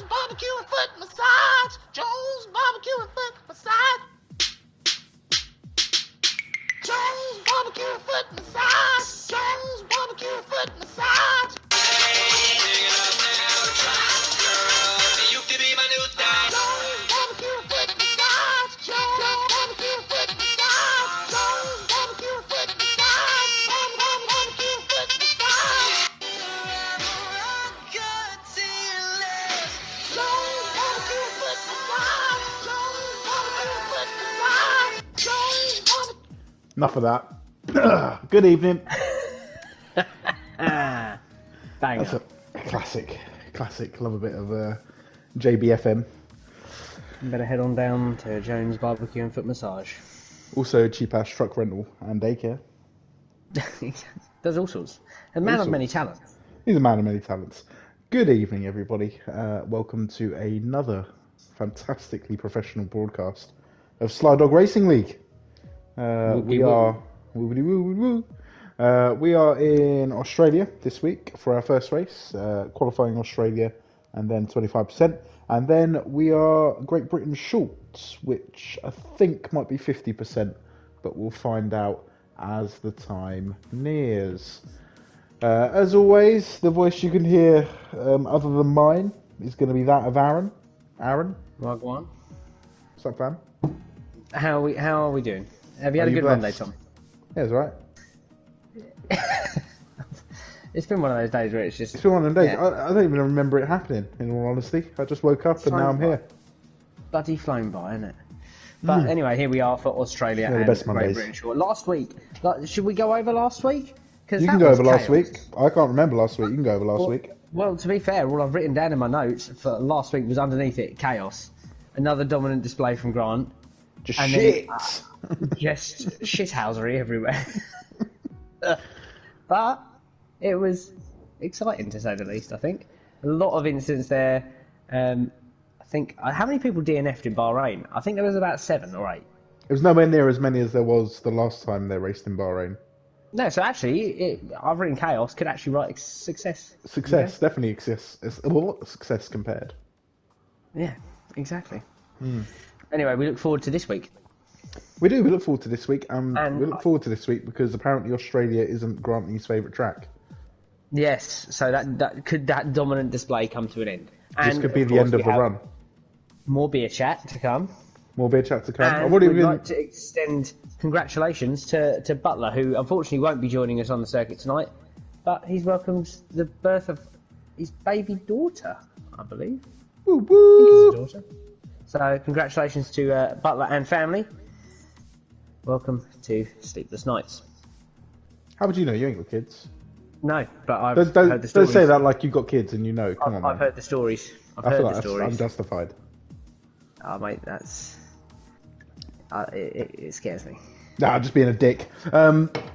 barbecue and foot massage. Jones barbecue and foot massage. Jones barbecue and foot massage. Jones barbecue and foot massage. You can be my new dad. Jones barbecue and foot massage. Jones barbecue and foot massage. Jones barbecue and foot massage. Barbecue and foot massage. Enough of that. Good evening. Bang. That's a classic. Love a bit of JBFM. Better head on down to Jones Barbecue and Foot Massage. Also cheap ass truck rental and daycare. Does all sorts. A man of many talents. He's a man of many talents. Good evening, everybody. Welcome to another fantastically professional broadcast of SlyDog Racing League. We are in Australia this week for our first race, qualifying Australia and then 25%. And then we are Great Britain shorts, which I think might be 50%, but we'll find out as the time nears. As always, the voice you can hear other than mine is going to be that of Aaron. Aaron? Wagwan. What's up, fam? How are we doing? Have you had a good Monday, Tom? Yeah, it's alright. It's been one of those days where it's just... It's been one of them days. Yeah. I don't even remember it happening, in all honesty. I just woke up and now I'm here. Bloody flown by, isn't it? But anyway, here we are for Australia and Great Britain short. Last week, should we go over last week? You can go over last week. I can't remember last week. You can go over last week. Well, to be fair, all I've written down in my notes for last week was underneath it, chaos. Another dominant display from Grant. Just and shit. Then, just shithousery everywhere. But it was exciting, to say the least, I think. A lot of incidents there. I think... How many people DNF'd in Bahrain? I think there was about 7 or 8. It was nowhere near as many as there was the last time they raced in Bahrain. No, so actually, I've written chaos, could actually write success. Success, definitely success. It's a lot of success compared. Yeah, exactly. Anyway, we look forward to this week. We do, we look forward to this week. And we look forward to this week because apparently Australia isn't Grantley's favourite track. Yes, so that dominant display come to an end. This could be the end of the run. More beer chat to come. More beer chat to come. And we'd like to extend congratulations to Butler, who unfortunately won't be joining us on the circuit tonight, but he's welcomed the birth of his baby daughter, I believe. Woo woo! I think it's his daughter. So congratulations to Butler and family. Welcome to Sleepless Nights. How would you know? You ain't got kids. No, but I've heard the stories. Don't say that like you've got kids and you know. Come on, man. I've heard the stories. I feel like I'm justified. Oh, mate, that's... it scares me. Nah, just being a dick.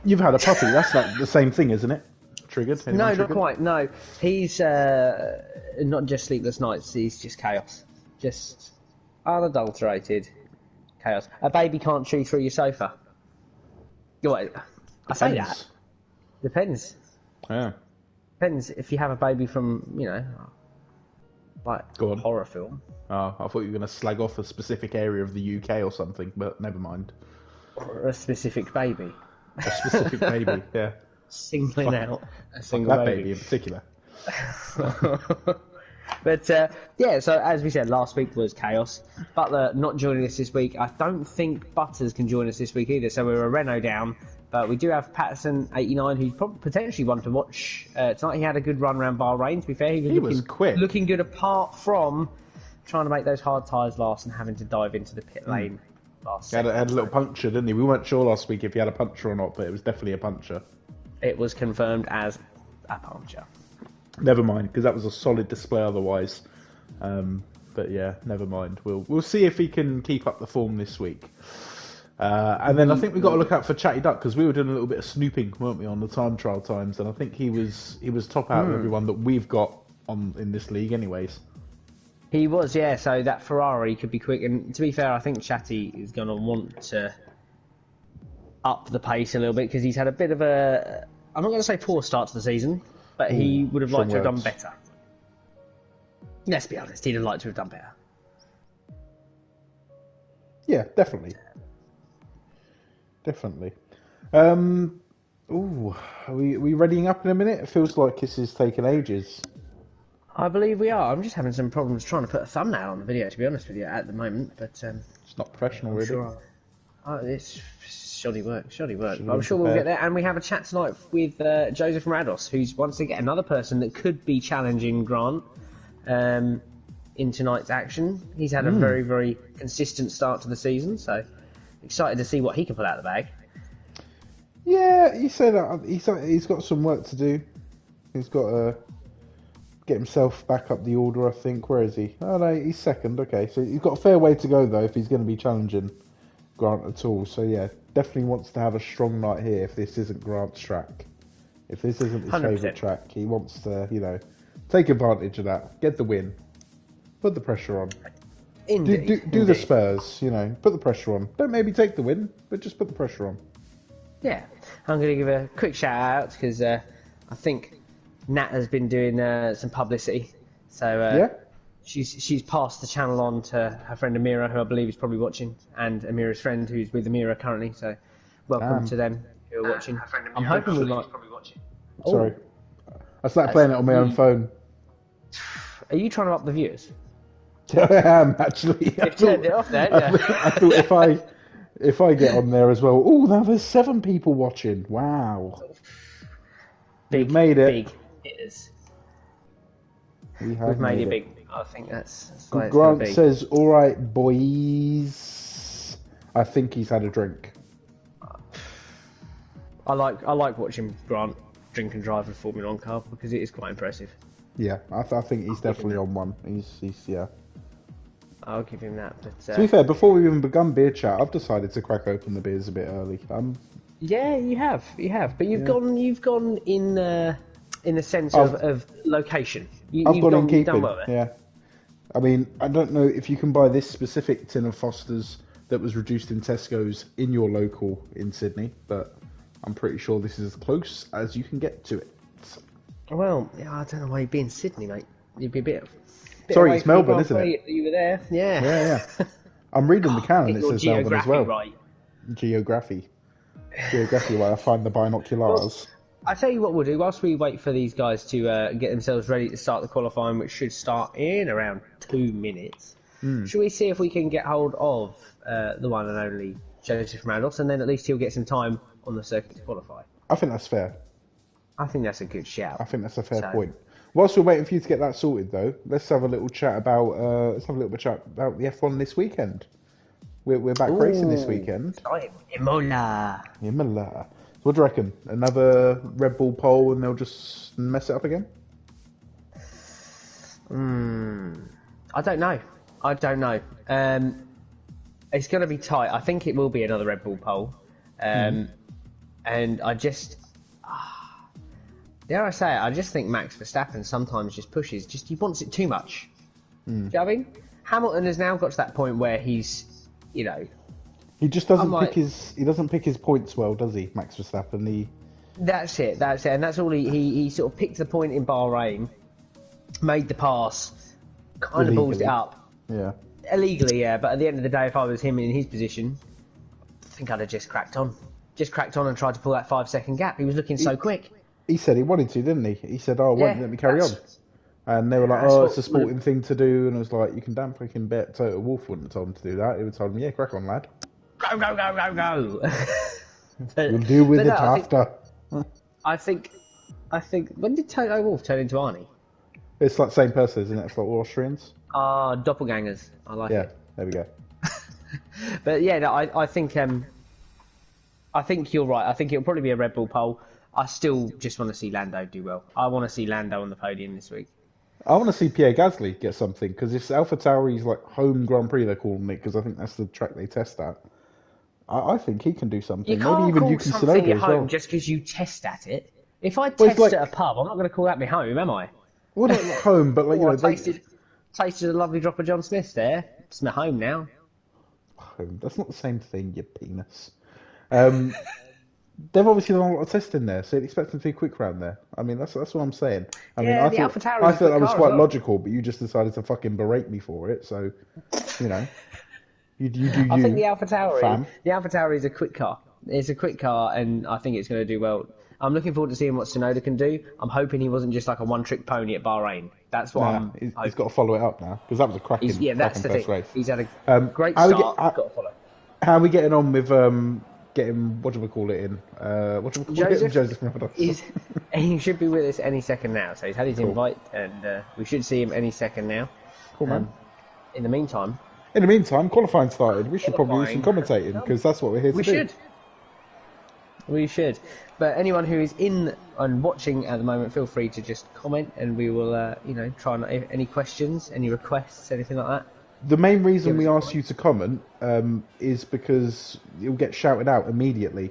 You've had a puppy. That's like the same thing, isn't it? Triggered? Anyone No, triggered? not quite. No, he's not just Sleepless Nights. He's just chaos. Just unadulterated chaos. A baby can't chew through your sofa. Wait, I say that. Depends. Yeah. Depends if you have a baby from, like a horror film. Oh, I thought you were going to slag off a specific area of the UK or something, but never mind. Or a specific baby. A specific baby, yeah. Singling out a single baby in particular. But, yeah, so as we said, last week was chaos. Butler not joining us this week. I don't think Butters can join us this week either, so we're a Renault down. But we do have Patterson89, who's probably potentially one to watch tonight. He had a good run around Bahrain, to be fair. He was quick. Looking good apart from trying to make those hard tyres last and having to dive into the pit lane last He had a little puncture, didn't he? We weren't sure last week if he had a puncture or not, but it was definitely a puncture. It was confirmed as a puncture. Never mind, because that was a solid display otherwise. But yeah, never mind. We'll see if he can keep up the form this week. And then I think we've got to look out for Chatty Duck, because we were doing a little bit of snooping, weren't we, on the time trial times, and I think he was top out of everyone that we've got in this league anyways. He was, yeah, so that Ferrari could be quick, and to be fair, I think Chatty is going to want to up the pace a little bit, because he's had a bit of a, I'm not going to say poor start to the season, but he would have liked to have done better. Let's be honest, he'd have liked to have done better. Yeah, definitely. Definitely. Ooh, are we readying up in a minute? It feels like this is taking ages. I believe we are. I'm just having some problems trying to put a thumbnail on the video, to be honest with you, at the moment. But It's not professional, I'm really. sure it's shoddy work. Should But I'm be sure we'll prepared. get there. And we have a chat tonight with Joseph Rados, who's once again another person that could be challenging Grant in tonight's action. He's had a very, very consistent start to the season, so excited to see what he can pull out of the bag. Yeah, he said he's got some work to do. He's got to get himself back up the order, I think. Where is he? Oh no, he's second. Okay, so he's got a fair way to go though if he's going to be challenging Grant at all. So yeah, definitely wants to have a strong night here if this isn't Grant's track. If this isn't his 100%. favourite track, he wants to, take advantage of that, get the win, put the pressure on. Indeed. Do the Spurs, put the pressure on. Don't maybe take the win, but just put the pressure on. Yeah, I'm going to give a quick shout out because I think Nat has been doing some publicity. So Yeah? she's passed the channel on to her friend Amira, who I believe is probably watching, and Amira's friend, who's with Amira currently. So welcome to them who are watching. I'm hoping we might. Sorry. I started playing it on my own phone. Are you trying to up the views? I am, actually. You've turned it off then, yeah. I thought if I get on there as well, now there's 7 people watching. Wow. We've made it. Big hitters. We've made it big. I think that's why it's Grant gonna be. says, all right, boys. I think he's had a drink. I like watching Grant drink and drive a Formula 1 car because it is quite impressive. Yeah, I think he's definitely on one. He's yeah. I'll give him that. But To be fair, before we've even begun beer chat, I've decided to crack open the beers a bit early. yeah, you have, but you've gone in the sense of location. I've gone in keeping. Done well there. Yeah, I mean, I don't know if you can buy this specific tin of Foster's that was reduced in Tesco's in your local in Sydney, but I'm pretty sure this is as close as you can get to it. Well, yeah, I don't know why you'd be in Sydney, mate. You'd be a bit Sorry, away it's from the Melbourne, Grand isn't it? Prix. You were there, yeah. Yeah. I'm reading the can and Get it your says Melbourne as geography well. right. Geography where I find the binoculars. I tell you what we'll do, whilst we wait for these guys to get themselves ready to start the qualifying, which should start in around 2 minutes, should we see if we can get hold of the one and only Joseph Randos, and then at least he'll get some time on the circuit to qualify? I think that's fair. I think that's a good shout. I think that's a fair point. Whilst we're waiting for you to get that sorted, though, let's have a little chat about the F1 this weekend. We're back racing this weekend. Imola. Imola. What do you reckon? Another Red Bull pole and they'll just mess it up again? I don't know. It's going to be tight. I think it will be another Red Bull pole. And I just... dare I say it, I just think Max Verstappen sometimes just pushes. He wants it too much. Do you know what I mean? Hamilton has now got to that point where he's, He just doesn't pick his points well, does he, Max Verstappen? That's it, and that's all he sort of picked the point in Bahrain, made the pass, kind of balls it up. Yeah. Illegally, yeah, but at the end of the day, if I was him in his position, I think I'd have just cracked on and tried to pull that 5-second gap. He was looking so quick. He said he wanted to, didn't he? He said, why don't you let me carry on? And they were like, it's a sporting thing to do. And I was like, you can damn freaking bet Toto Wolff wouldn't have told him to do that. He would have told him, yeah, crack on, lad. Go. We'll deal with it after. I think, when did Toto Wolff turn into Arnie? It's like the same person, isn't it? It's like Austrians. Doppelgangers. I like it. Yeah, there we go. But yeah, no, I think you're right. I think it'll probably be a Red Bull pole. I still just want to see Lando do well. I want to see Lando on the podium this week. I want to see Pierre Gasly get something, because if AlphaTauri's like home Grand Prix, they're calling it, because I think that's the track they test at. I think he can do something. You can't Maybe even call Yuki something Tsunoda at as home well. just because you test at it. If I test at a pub, I'm not going to call that my home, am I? Well, not at home, but like tasted a lovely drop of John Smith's there. It's my home now. Home. That's not the same thing, you penis. they've obviously done a lot of testing there, so you'd expect them to be quick round there. I mean, that's what I'm saying. I mean, Yeah, the Alpha Tower I is a thought quick that was car as quite well. logical, but you just decided to fucking berate me for it. So, you know, you do you, I think the Alpha Tower fam. is a quick car. It's a quick car, and I think it's going to do well. I'm looking forward to seeing what Tsunoda can do. I'm hoping he wasn't just like a one-trick pony at Bahrain. That's what Nah, I'm he's hoping. got to follow it up now because that was a cracking, That's the first thing. race. He's had a great how we start. get- Got to follow. How are we getting on with getting what do we call it in? What do we call it? Joseph Murdoch. He should be with us any second now. So he's had his invite, and we should see him any second now. Cool, man. In the meantime, qualifying started. We should probably do some commentating because that's what we're here to do. We should. But anyone who is in and watching at the moment, feel free to just comment, and we will, try and any questions, any requests, anything like that. The main reason we ask you to comment is because you'll get shouted out immediately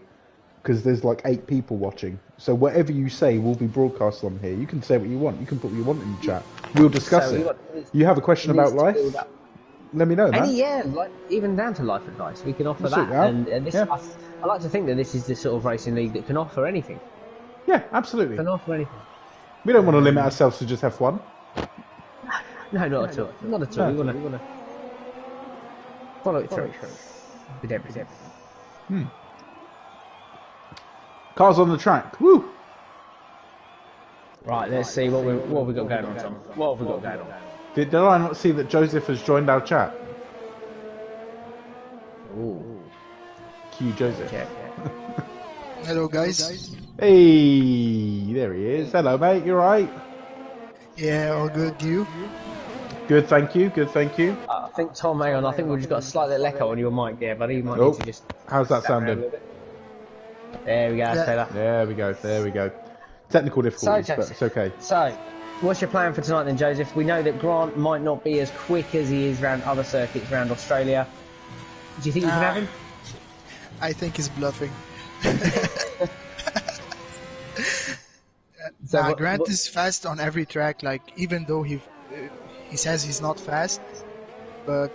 because there's like 8 people watching. So whatever you say will be broadcast on here. You can say what you want. You can put what you want in the chat. We'll discuss it. You have a question about life? Let me know, man. Like even down to life advice, we can offer We'll that. sort And this, Yeah. I like to think that this is the sort of racing league that can offer anything. Yeah, absolutely. Can offer anything. We don't want to limit ourselves to just have fun. No, not at all. Not at all. We want to follow it through with everything. Cars on the track. Woo! Right, let's see what we got going on, Tom. What have we got going on? Did I not see that Joseph has joined our chat? Ooh. Cue Joseph. Check. Hello, guys. Hey, there he is. Hello, mate. You right? Yeah, all good. You? Good, thank you. Good, thank you. I think Tom, hang on. I think we've just got a slight little echo on your mic there, buddy. You might Oh, need to just. how's that stand around sounding? a little bit. There we go. That's better. There we go. There we go. Technical difficulties, but it's okay. So, what's your plan for tonight then, Joseph? We know that Grant might not be as quick as he is around other circuits around Australia. Do you think you can have him? I think he's bluffing. Grant is fast on every track. Like even though he says he's not fast, but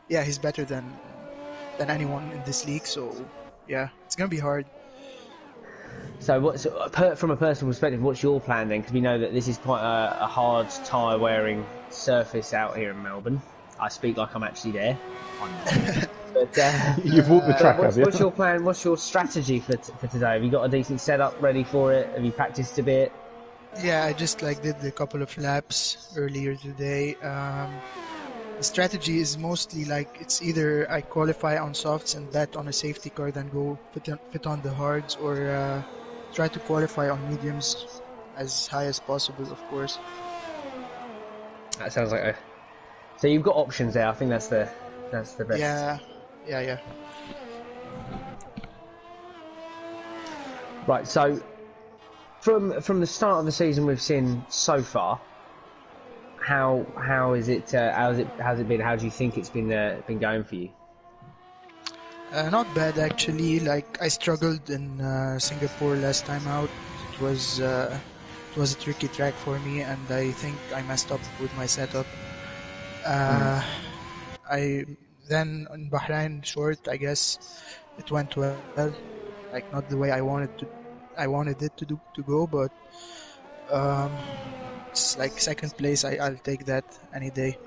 yeah, he's better than anyone in this league. So yeah, it's gonna be hard. So, from a personal perspective, what's your plan then? Because we know that this is quite a hard tyre-wearing surface out here in Melbourne. I speak like I'm actually there. I'm not. But, You've walked the track, have you? What's your plan? What's your strategy for today? Have you got a decent setup ready for it? Have you practiced a bit? Yeah, I just did a couple of laps earlier today. The strategy is mostly it's either I qualify on softs and bet on a safety car, then go fit on the hards, or try to qualify on mediums as high as possible, of course. That sounds like So you've got options there. I think that's the best. Yeah. Right. So from the start of the season we've seen so far, how is it? How's it been? How do you think it's been going for you? Not bad actually. I struggled in Singapore last time out. It was a tricky track for me, and I think I messed up with my setup. Then in Bahrain short, I guess it went well. Not the way I wanted it to go, but it's second place. I'll take that any day.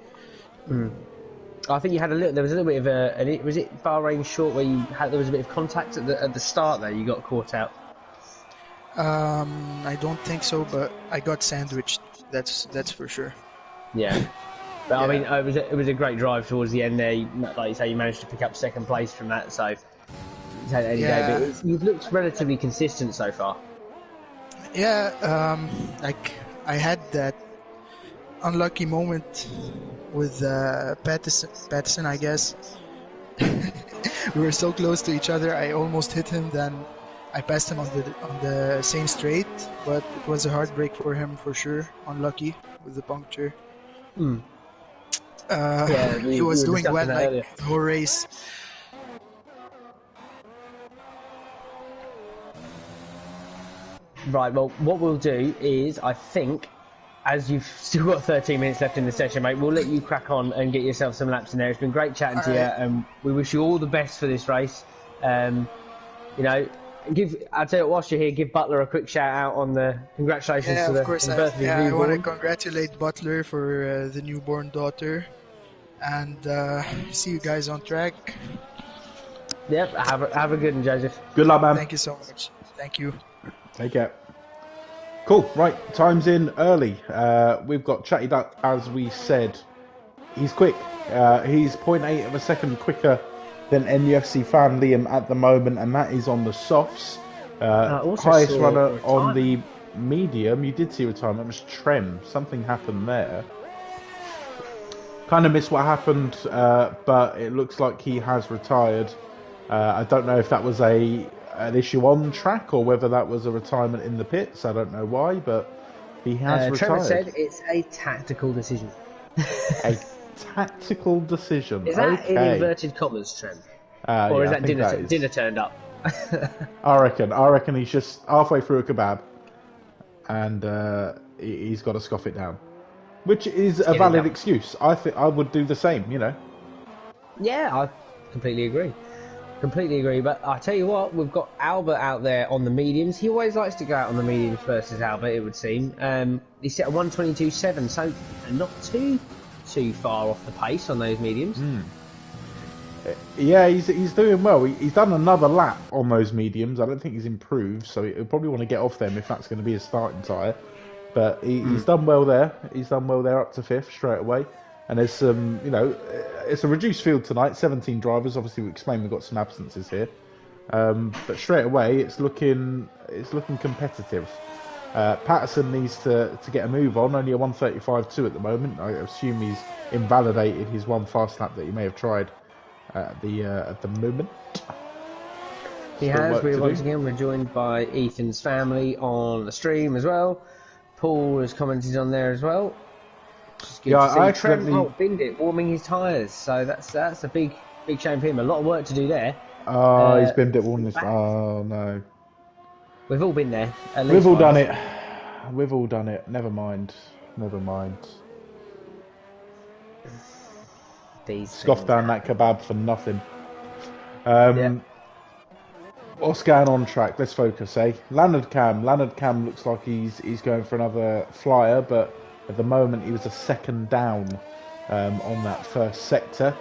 I think you had there was a little bit of was it Bahrain short where there was a bit of contact at the start there? You got caught out. I don't think so, but I got sandwiched. That's for sure. Yeah. But Yeah. I mean, it was a great drive towards the end there. Like you say, you managed to pick up second place from that. So take any day. But you've looked relatively consistent so far. Yeah, I had that unlucky moment with Patterson, I guess. We were so close to each other. I almost hit him. Then I passed him on the same straight, but it was a heartbreak for him for sure. Unlucky with the puncture. He was doing well the whole race. Right, well, what we'll do is, I think, as you've still got 13 minutes left in the session, mate, we'll let you crack on and get yourself some laps in there. It's been great chatting to you, and we wish you all the best for this race. I tell you, whilst you're here, give Butler a quick shout out on the congratulations Yeah, to of course. the birth of his I want to newborn. congratulate Butler for the newborn daughter, and see you guys on track. Yep, have a good one, Joseph. Good luck, man. Thank you so much. Thank you. Take care. Cool. Right, time's in early. We've got Chatty Duck, as we said. He's quick. He's 0.8 of a second quicker than NUFC fan Liam at the moment, and that is on the softs. Highest runner on the medium. You did see retirement. It was Trem. Something happened there. Kind of missed what happened, but it looks like he has retired. I don't know if that was an issue on track or whether that was a retirement in the pits. I don't know why, but he has retired. Trevor said it's a tactical decision. A tactical decision. Is that in inverted commas, Trem? Or is that dinner turned up? I reckon he's just halfway through a kebab and he's got to scoff it down. Which is a valid excuse. I think I would do the same, you know. Yeah, I completely agree. But I tell you what, we've got Albert out there on the mediums. He always likes to go out on the mediums versus Albert, it would seem. He's set a 1:22.7, so not too far off the pace on those mediums. Yeah, he's doing well. He's done another lap on those mediums. I don't think he's improved, so he'll probably want to get off them if that's going to be his starting tyre. But he's done well there. He's done well there up to 5th straight away. And there's some, it's a reduced field tonight, 17 drivers. Obviously, we explained we've got some absences here. But straight away, it's looking competitive. Patterson needs to get a move on, only a 1:35.2 at the moment. I assume he's invalidated his one fast lap that he may have tried at the moment. He has. Once again, we're joined by Ethan's family on the stream as well. Paul has commented on there as well. I accidentally binned it, warming his tyres. So that's a big shame for him. A lot of work to do there. Oh, he's binned it, warming his. Oh no. We've all been there. We've all done it. We've all done it. Never mind. Scoff down that kebab for nothing. What's going on track? Let's focus, eh? Leonard Cam looks like he's going for another flyer, but at the moment he was a second down on that first sector.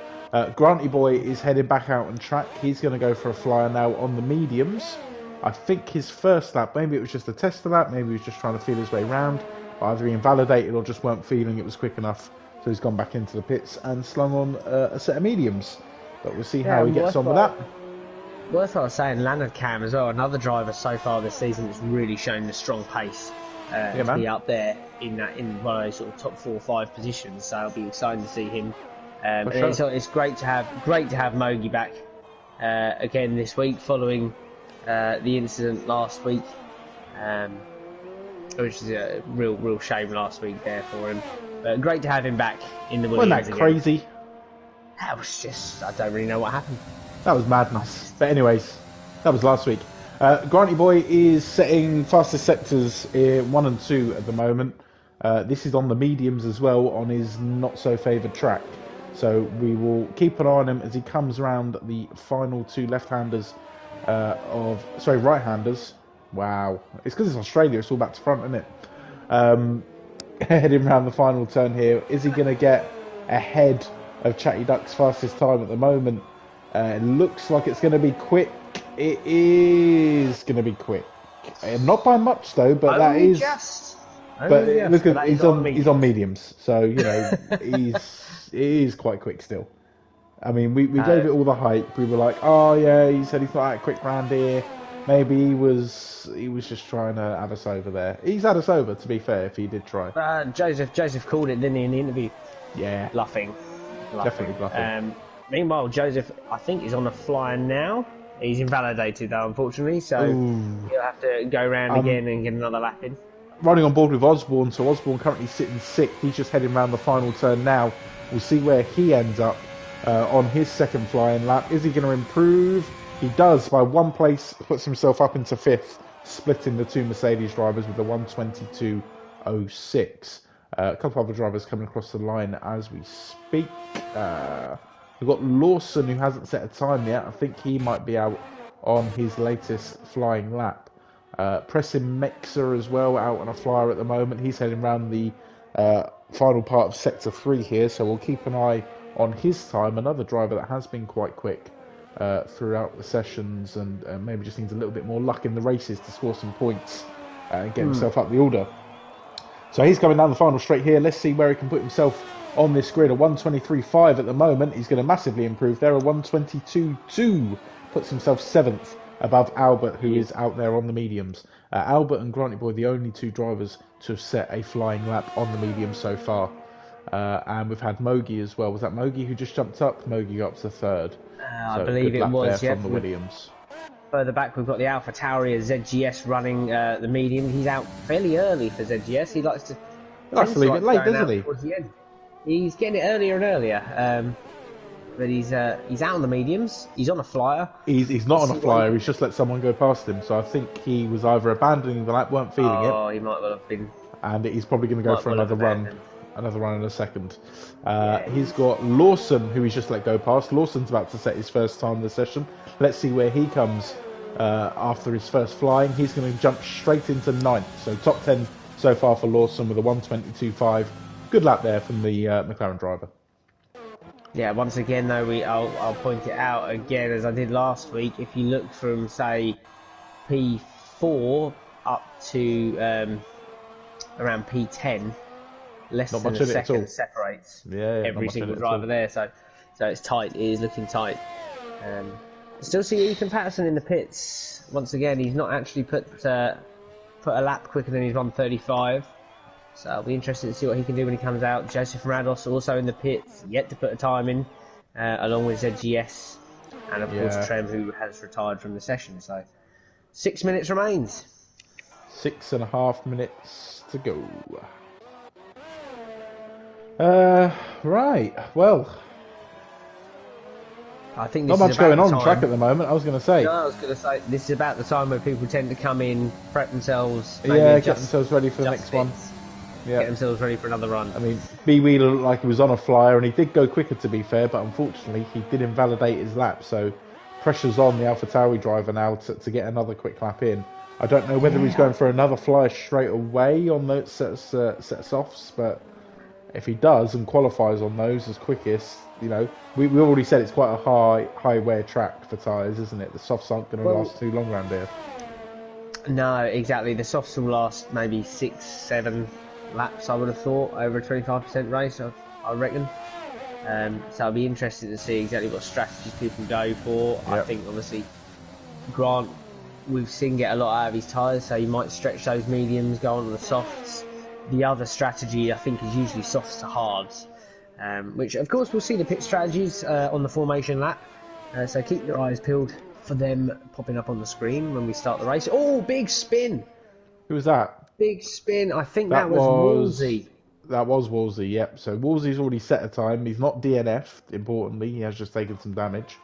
Granty Boy is heading back out on track. He's going to go for a flyer now on the mediums. I think his first lap, maybe it was just a tester lap, maybe he was just trying to feel his way round. Either he invalidated or just weren't feeling it was quick enough, so he's gone back into the pits and slung on a set of mediums. But we'll see how he gets on with that. Worthwhile saying, Leonard Cam as well, another driver so far this season that's really shown the strong pace to be up there in one of those sort of top 4 or 5 positions. So it'll be exciting to see him. Sure. It's great to have Mogi back again this week following the incident last week, which is a real shame last week there for him. But great to have him back in the Williams. Wasn't that crazy? That was just, I don't really know what happened. That was madness. But anyways, that was last week. Granty Boy is setting fastest sectors 1 and 2 at the moment. This is on the mediums as well on his not so favoured track. So we will keep an eye on him as he comes around the final 2 right-handers. Wow. It's because it's Australia, it's all back to front, isn't it? Heading around the final turn here. Is he going to get ahead of Chatty Duck's fastest time at the moment? It looks like it's going to be quick. It is going to be quick. Not by much though, but that is. But look at he's on mediums, so he is quite quick still. I mean, we gave it all the hype. We were like, oh yeah, he said he's not that quick round here. Maybe he was just trying to have us over there. He's had us over, to be fair, if he did try. Joseph called it, didn't he, in the interview? Yeah, bluffing. Definitely bluffing. Meanwhile, Joseph, I think, is on a flyer now. He's invalidated, though, unfortunately, so he'll have to go round again and get another lap in. Running on board with Osborne, so Osborne currently sitting 6th. He's just heading round the final turn now. We'll see where he ends up on his second flying lap. Is he going to improve? He does, by 1 place, puts himself up into 5th, splitting the 2 Mercedes drivers with a 1:22.06. A couple of other drivers coming across the line as we speak. We've got Lawson, who hasn't set a time yet. I think he might be out on his latest flying lap. Pressing Mexer as well, out on a flyer at the moment. He's heading around the final part of Sector 3 here, so we'll keep an eye on his time. Another driver that has been quite quick throughout the sessions, and maybe just needs a little bit more luck in the races to score some points and get himself up the order. So he's coming down the final straight here. Let's see where he can put himself on this grid. A 1:23.5 at the moment. He's going to massively improve there. A 1:22.2 puts himself 7th above Albert, who is out there on the mediums. Albert and Granty Boy, the only two drivers to have set a flying lap on the medium so far. And we've had Mogi as well. Was that Mogi who just jumped up? Mogi got up to 3rd. I believe it was, from the Williams. Further back, we've got the Alpha Tauri as ZGS running the medium. He's out fairly early for ZGS. He likes to leave it late, doesn't he? Towards the end. He's getting it earlier and earlier. But he's out on the mediums. He's on a flyer. He's not on a flyer. He's just let someone go past him. So I think he was either abandoning the lap, weren't feeling it. Oh, he might well have been. And he's probably going to go for another run. Another run in a second. He's got Lawson, who he's just let go past. Lawson's about to set his first time in the session. Let's see where he comes after his first flying. He's going to jump straight into 9th. So top 10 so far for Lawson with a 1:22.5. Good lap there from the McLaren driver. Yeah, once again though, I'll point it out again as I did last week. If you look from say P4 up to around P10, less than a second separates every single driver there. So it's tight. It is looking tight. Still see Ethan Patterson in the pits once again. He's not actually put a lap quicker than his 1:35. So I'll be interested to see what he can do when he comes out. Joseph Rados also in the pits, yet to put a time in, along with ZGS, and of course Trem, who has retired from the session. So 6 minutes remains. 6.5 minutes to go. Right. Well, I think not much going on track at the moment. I was going to say. No, I was going to say this is about the time where people tend to come in, prep themselves, get themselves ready for the next one. Get themselves ready for another run. I mean, B Wheeler looked like he was on a flyer, and he did go quicker to be fair, but unfortunately he did invalidate his lap. So pressure's on the AlphaTauri driver now to get another quick lap in. I don't know whether he's going for another flyer straight away on those sets offs, but if he does and qualifies on those as quickest, you know, we already said it's quite a high wear track for tyres, isn't it? The softs aren't going to last too long around here. No, exactly. The softs will last maybe 6-7 laps, I would have thought, over a 25% race, I reckon. So I'll be interested to see exactly what strategies people go for. I think obviously Grant, we've seen get a lot out of his tyres, so he might stretch those mediums, go on to the softs. The other strategy, I think, is usually softs to hards, which, of course, we'll see the pit strategies on the formation lap. So keep your eyes peeled for them popping up on the screen when we start the race. Oh, big spin! Who was that? Big spin. I think that was Woolsey. That was Woolsey, yep. So Woolsey's already set a time. He's not DNF'd, importantly. He has just taken some damage.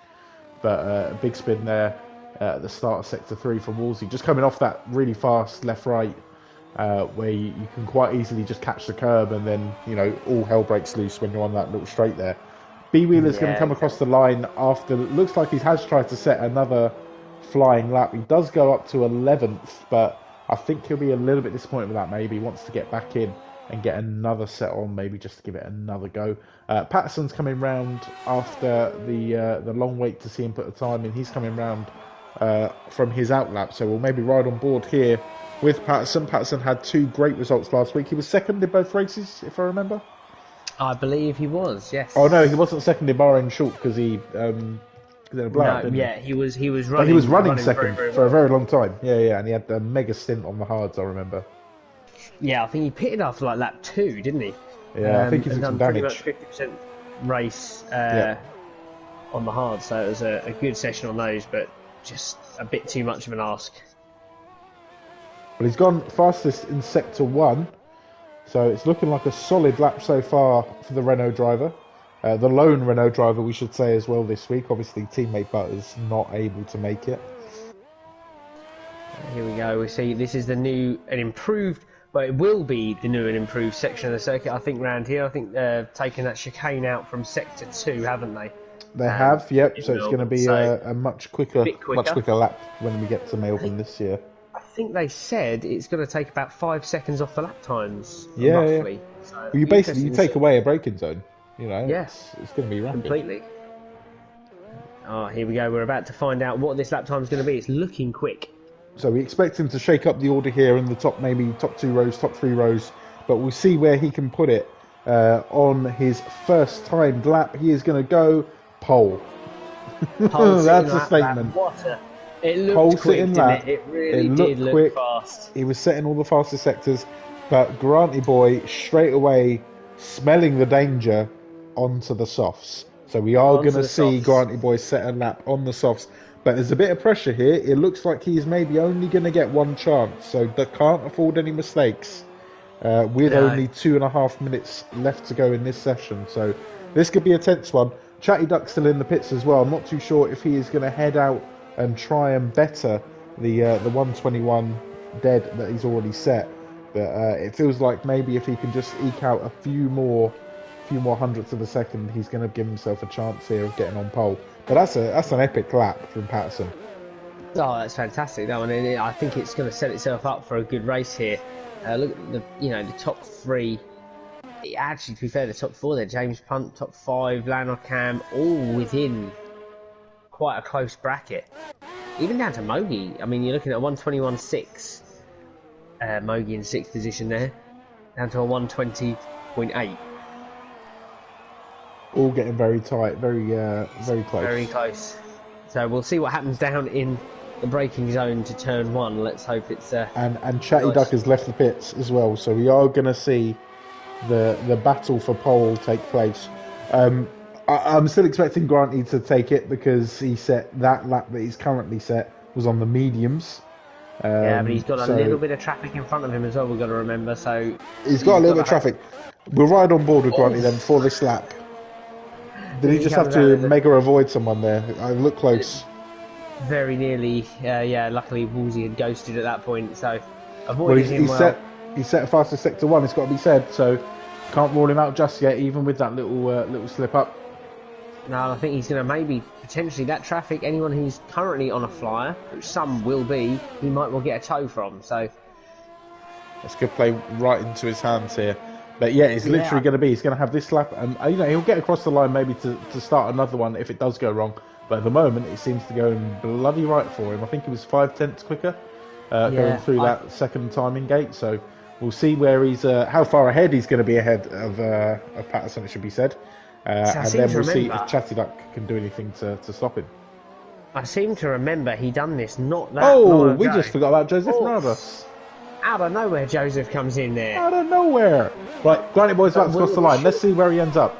But a big spin there at the start of Sector 3 from Woolsey. Just coming off that really fast left-right, where you can quite easily just catch the curb and then, you know, all hell breaks loose when you're on that little straight there. B-Wheeler's going to come across the line after... Looks like he has tried to set another flying lap. He does go up to 11th, but I think he'll be a little bit disappointed with that. Maybe he wants to get back in and get another set on, maybe just to give it another go. Patterson's coming round after the long wait to see him put a time in. He's coming round from his out lap, so we'll maybe ride on board here with Patterson. Patterson had 2 great results last week. He was second in both races, if I remember. I believe he was, yes. Oh no, he wasn't second in Bahrain short because he a blowout, he was running. But he was running second very, very for a very long time. Yeah, and he had a mega stint on the hards, I remember. Yeah, I think he pitted after like lap 2, didn't he? Yeah, I think he took some damage. Pretty much 50% race on the hard, so it was a good session on those, but just a bit too much of an ask. Well, he's gone fastest in Sector 1, so it's looking like a solid lap so far for the Renault driver. The lone Renault driver, we should say, as well this week. Obviously, teammate Butters not able to make it. Here we go. We see this is the new and improved, but it will be the new and improved section of the circuit, I think, round here. I think they're taking that chicane out from Sector 2, haven't they? They have, yep. in So it's going to Melbourne. be So a much quicker, bit quicker. lap when we get to Melbourne this year. I think they said it's going to take about 5 seconds off the lap times, Yeah, roughly. yeah. So Well, you interesting to take see. away a braking zone. You know, Yeah, it's going to be rapid. completely. Oh, here we go. We're about to find out what this lap time is going to be. It's looking quick. So we expect him to shake up the order here in the top, maybe top 2 rows, top 3 rows. But we'll see where he can put it on his first timed lap. He is going to go pole. That's a statement. It looked Pole quick, sitting didn't lap. it? It really It did looked look quick. fast. He was setting all the fastest sectors, but Granty Boy straight away smelling the danger onto the softs. So we are going to see Granty Boy set a lap on the softs. But there's a bit of pressure here. It looks like he's maybe only going to get one chance. So they can't afford any mistakes with only 2.5 minutes left to go in this session. So this could be a tense one. Chatty Duck's still in the pits as well. I'm not too sure if he is going to head out and try and better the 121 dead that he's already set. But it feels like maybe if he can just eke out a few more hundredths of a second, he's going to give himself a chance here of getting on pole. But that's an epic lap from Patterson. Oh, that's fantastic! That one, and I think it's going to set itself up for a good race here. Look at the top 3. Actually, to be fair, the top 4 there: James Punt, top 5, Lanor Cam, all within quite a close bracket. Even down to Mogi. I mean, you're looking at a 121.6. Mogi in 6th position there, down to a 120.8. All getting very tight, very close. Very close. So we'll see what happens down in the braking zone to turn 1. Let's hope it's and Chatty Duck has left the pits as well, so we are going to see the battle for pole take place. I'm still expecting Granty to take it because he set that lap that he's currently set was on the mediums. Yeah, but he's got a little bit of traffic in front of him as well, we've got to remember. So he's got a little bit of traffic. We'll ride on board with Granty then for this lap. Did he just have to mega avoid someone there? I look close. Very nearly, yeah. Luckily, Woolsey had ghosted at that point, so avoided him well. He set a fastest sector 1. It's got to be said. So can't rule him out just yet, even with that little slip up. No, I think he's going to maybe potentially that traffic. Anyone who's currently on a flyer, which some will be, he might well get a tow from. So that's good play right into his hands here. But yeah, it's literally going to be. He's going to have this lap, and he'll get across the line maybe to start another one if it does go wrong. But at the moment, it seems to go in bloody right for him. I think he was 5/10 quicker going through that second timing gate. So we'll see where he's, how far ahead he's going to be ahead of Patterson. It should be said, and then we'll see if Chatty Duck can do anything to stop him. I seem to remember he done this not that long ago. We just forgot about Joseph Marados. Out of nowhere, Joseph comes in there. Out of nowhere. Right, Granny Boy's about to cross the line. Let's see where he ends up.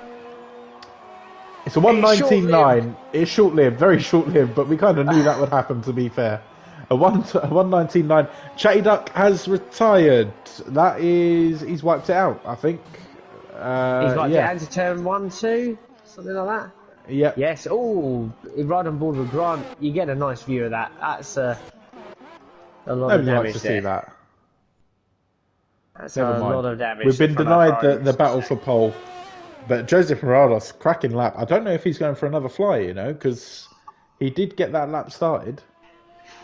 It's a 119.9. It's short-lived, very short-lived, but we kind of knew that would happen, to be fair. A 119.9. Chatty Duck has retired. That is, he's wiped it out, I think. He's wiped it out to turn 1, 2, something like that. Yep. Yes. Oh, right on board with Grant. You get a nice view of that. That's a lot of damage likes to there. see that. That's a lot of damage. We've been denied the battle for pole. But Joseph Morados, cracking lap. I don't know if he's going for another fly, because he did get that lap started.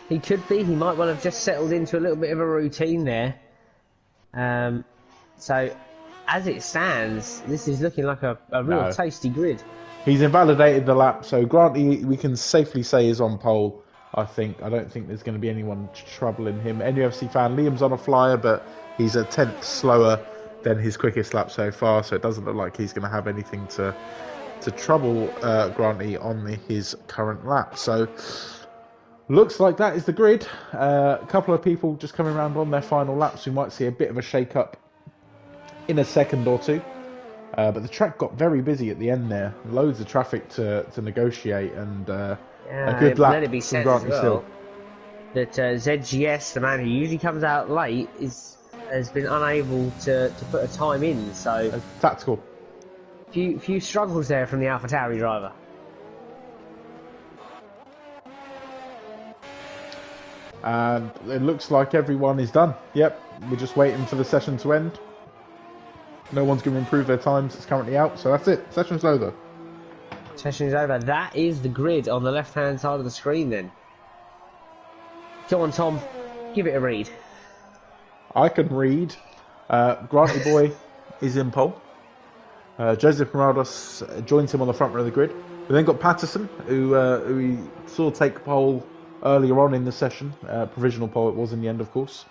He could be. He might well have just settled into a little bit of a routine there. So, as it stands, this is looking like a real tasty grid. He's invalidated the lap, so Granty, we can safely say, is on pole, I think. I don't think there's going to be anyone troubling him. NUFC fan, Liam's on a flyer, but he's a tenth slower than his quickest lap so far, so it doesn't look like he's going to have anything to trouble Granty on his current lap. So looks like that is the grid. A couple of people just coming around on their final laps. We might see a bit of a shake-up in a second or two. But the track got very busy at the end there. Loads of traffic to negotiate, and a good lap let it be from said Granty as well, still. that ZGS, the man who usually comes out late, has been unable to put a time in. So tactical. Few struggles there from the AlphaTauri driver. And it looks like everyone is done. Yep, we're just waiting for the session to end. No one's going to improve their times. It's currently out, so that's it. Session's over. Session is over. That is the grid on the left-hand side of the screen then. Go on, Tom. Give it a read. I can read. Granty Boy is in pole. Joseph Moraldos joins him on the front row of the grid. We then got Patterson, who we saw take pole earlier on in the session. Provisional pole it was in the end, of course.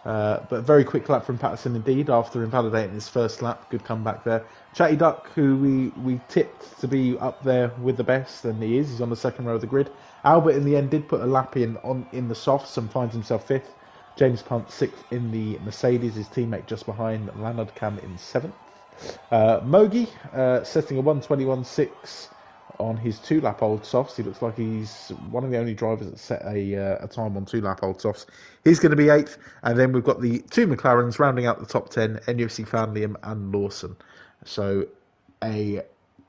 But very quick lap from Patterson indeed after invalidating his first lap. Good comeback there. Chatty Duck, who we tipped to be up there with the best, and he is. He's on the second row of the grid. Albert in the end did put a lap in the softs and finds himself fifth. James Punt sixth in the Mercedes, his teammate just behind. Leonard Cam in seventh. Mogi setting a 1:21.6 on his 2-lap old softs. He looks like he's one of the only drivers that set a time on 2-lap old softs. He's going to be 8th, and then we've got the 2 McLarens rounding out the top 10, NUFC Fanliam and Lawson. So a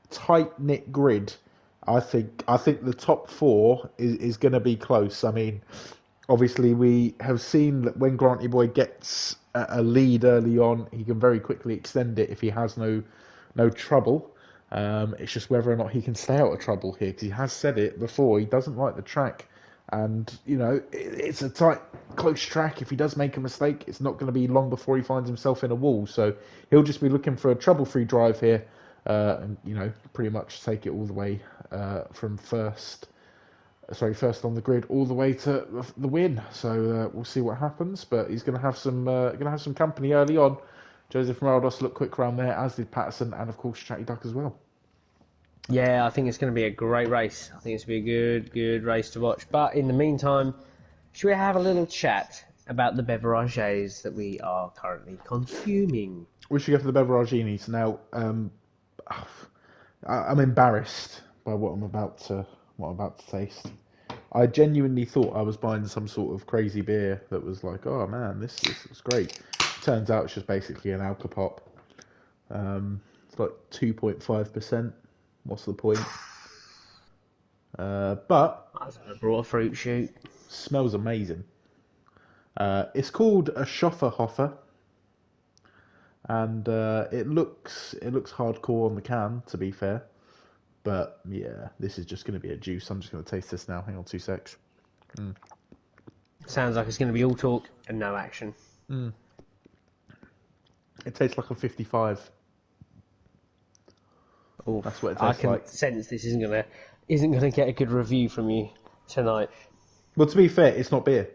tight-knit grid. I think the top 4 is going to be close. I mean, obviously we have seen that when Granty Boy gets a lead early on, he can very quickly extend it if he has no trouble. It's just whether or not he can stay out of trouble here, because he has said it before. He doesn't like the track, and it's a tight, close track. If he does make a mistake, it's not going to be long before he finds himself in a wall. So he'll just be looking for a trouble-free drive here, and pretty much take it all the way from first on the grid all the way to the win. So we'll see what happens, but he's going to have some company early on. Joseph Moraldos looked quick around there, as did Patterson, and of course Chatty Duck as well. Yeah, I think it's going to be a great race. I think it's going to be a good race to watch. But in the meantime, should we have a little chat about the beverages that we are currently consuming? We should go for the beveraginis now. I'm embarrassed by what I'm about to taste. I genuinely thought I was buying some sort of crazy beer that was like, oh man, this is great. Turns out it's just basically an alcopop. It's like 2.5%. What's the point? But I brought a fruit shoot. Smells amazing. It's called a Schofferhofer, and it looks hardcore on the can, to be fair. But yeah, this is just going to be a juice. I'm just going to taste this now. Hang on 2 secs. Sounds like it's going to be all talk and no action. It tastes like a 55. Oh, that's what it tastes like. I can sense this isn't gonna get a good review from you tonight. Well, to be fair, it's not beer.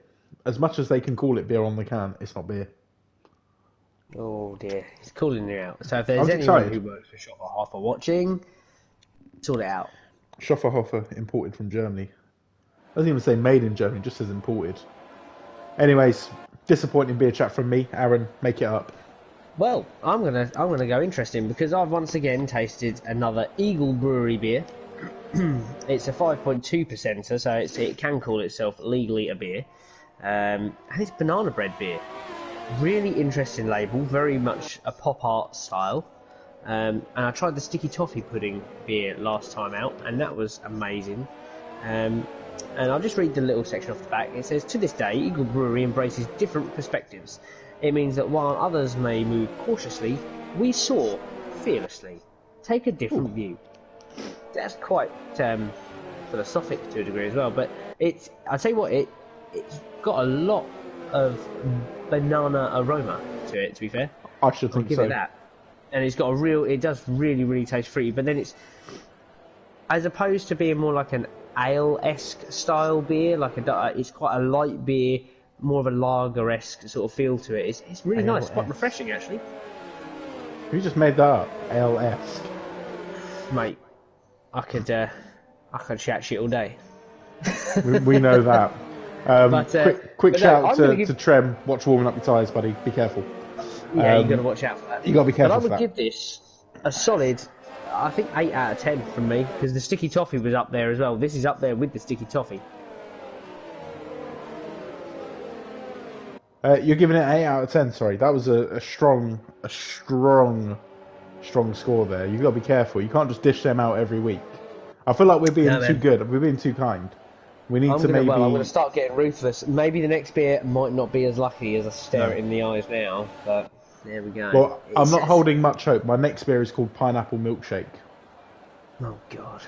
As much as they can call it beer on the can, it's not beer. Oh dear, he's calling you out. So if there's anyone who works for Schofferhofer watching, sort it out. Schofferhofer, imported from Germany. Doesn't even say made in Germany, just says imported. Anyways, disappointing beer chat from me. Aaron, make it up. Well, I'm gonna go interesting because I've once again tasted another Eagle Brewery beer. It's a 5.2%, so it can call itself legally a beer, and it's banana bread beer. Really interesting label, very much a pop art style. And I tried the sticky toffee pudding beer last time out, and that was amazing. And I'll just read the little section off the back. It says, to this day, Eagle Brewery embraces different perspectives. It means that while others may move cautiously, we soar fearlessly. Take a different view. That's quite philosophic to a degree as well, but I'll tell you what, it's got a lot of banana aroma to it, to be fair. I should think give so. It that. And it does really, really taste fruity, but then it's, as opposed to being more like an ale-esque style beer, it's quite a light beer, more of a lager-esque sort of feel to it. It's really nice, quite refreshing actually. Who just made that up? Ale-esque. Mate, I could chat shit all day. we know that. Quick shout out to Trem. Watch warming up your tyres, buddy. Be careful. Yeah, you got to watch out for that. You got to be careful. But I would give this a solid, I think 8 out of 10 from me, because the sticky toffee was up there as well. This is up there with the sticky toffee. You're giving it an 8 out of 10. Sorry, that was a strong score there. You've got to be careful. You can't just dish them out every week. I feel like we're being too good. We're being too kind. We need to maybe. Well, I'm going to start getting ruthless. Maybe the next beer might not be as lucky as I stare it in the eyes now, but there we go. Well, I'm not holding much hope. My next beer is called Pineapple Milkshake. Oh God.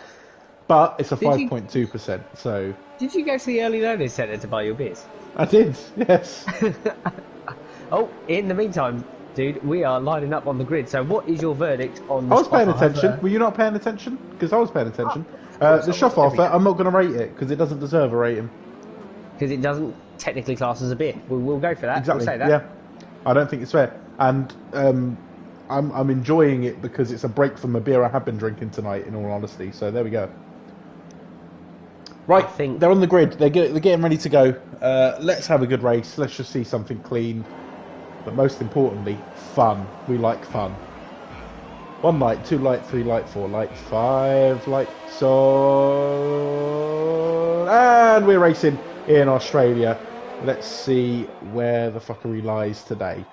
But it's a Did you- 5.2%, so Did you go to the early learning centre to buy your beers? I did, yes. Oh, in the meantime, dude, we are lining up on the grid. So, what is your verdict on? I was paying attention. Were you not paying attention? Because I was paying attention. course I The was. shop There we offer, go. I'm not going to rate it because it doesn't deserve a rating. Because it doesn't technically class as a beer. We'll go for that. Exactly. We'll say that. Yeah, I don't think it's fair, and I'm enjoying it because it's a break from a beer I have been drinking tonight. In all honesty, so there we go. Right, I think- they're on the grid. They're getting ready to go. Let's have a good race. Let's just see something clean, but most importantly, fun. We like fun. 1 light, 2 light, 3 light, 4 light, 5 lights on, and we're racing in Australia. Let's see where the fuckery lies today.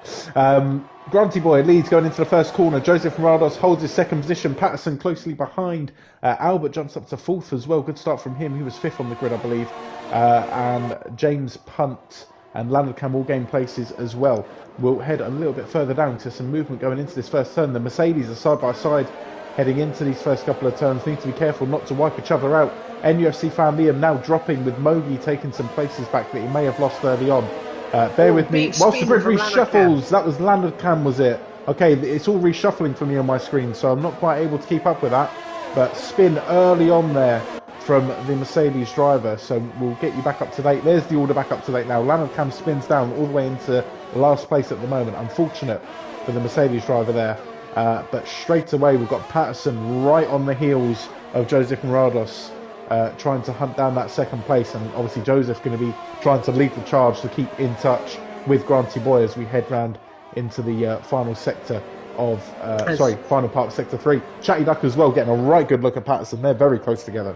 Grunty Boy leads going into the first corner. Joseph Morados holds his second position. Patterson closely behind. Albert jumps up to 4th as well. Good start from him. He was 5th on the grid, I believe. And James Punt and Leonard Cam all gain places as well. We'll head a little bit further down to some movement going into this first turn. The Mercedes are side by side heading into these first couple of turns. Need to be careful not to wipe each other out. NUFC fan Liam now dropping with Mogi taking some places back that he may have lost early on. Bear with me. big Whilst the spin grid from Leonard reshuffles, that was Leonard Cam, was it? Okay, it's all reshuffling for me on my screen, so I'm not quite able to keep up with that. But spin early on there from the Mercedes driver, so we'll get you back up to date. There's the order back up to date now. Leonard Cam spins down all the way into last place at the moment. Unfortunate for the Mercedes driver there. But straight away we've got Patterson right on the heels of Joseph Morados, trying to hunt down that second place, and obviously Joseph's going to be trying to lead the charge to keep in touch with Granty Boy as we head round into the final sector of final part of sector 3. Chatty Duck as well getting a right good look at Patterson. They're very close together.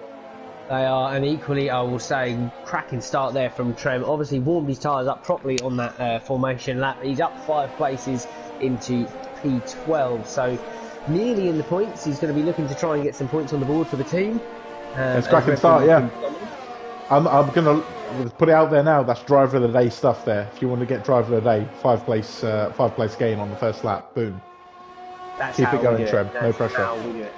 They are, and equally, I will say, cracking start there from Trem. Obviously, warmed his tyres up properly on that formation lap. He's up 5 places into P12, so nearly in the points. He's going to be looking to try and get some points on the board for the team. It's cracking start, yeah. I'm going to put it out there now. That's driver of the day stuff there. If you want to get driver of the day, 5 place gain on the first lap. Boom. That's Keep how it going, we do Trem. it. No That's pressure. how we do it.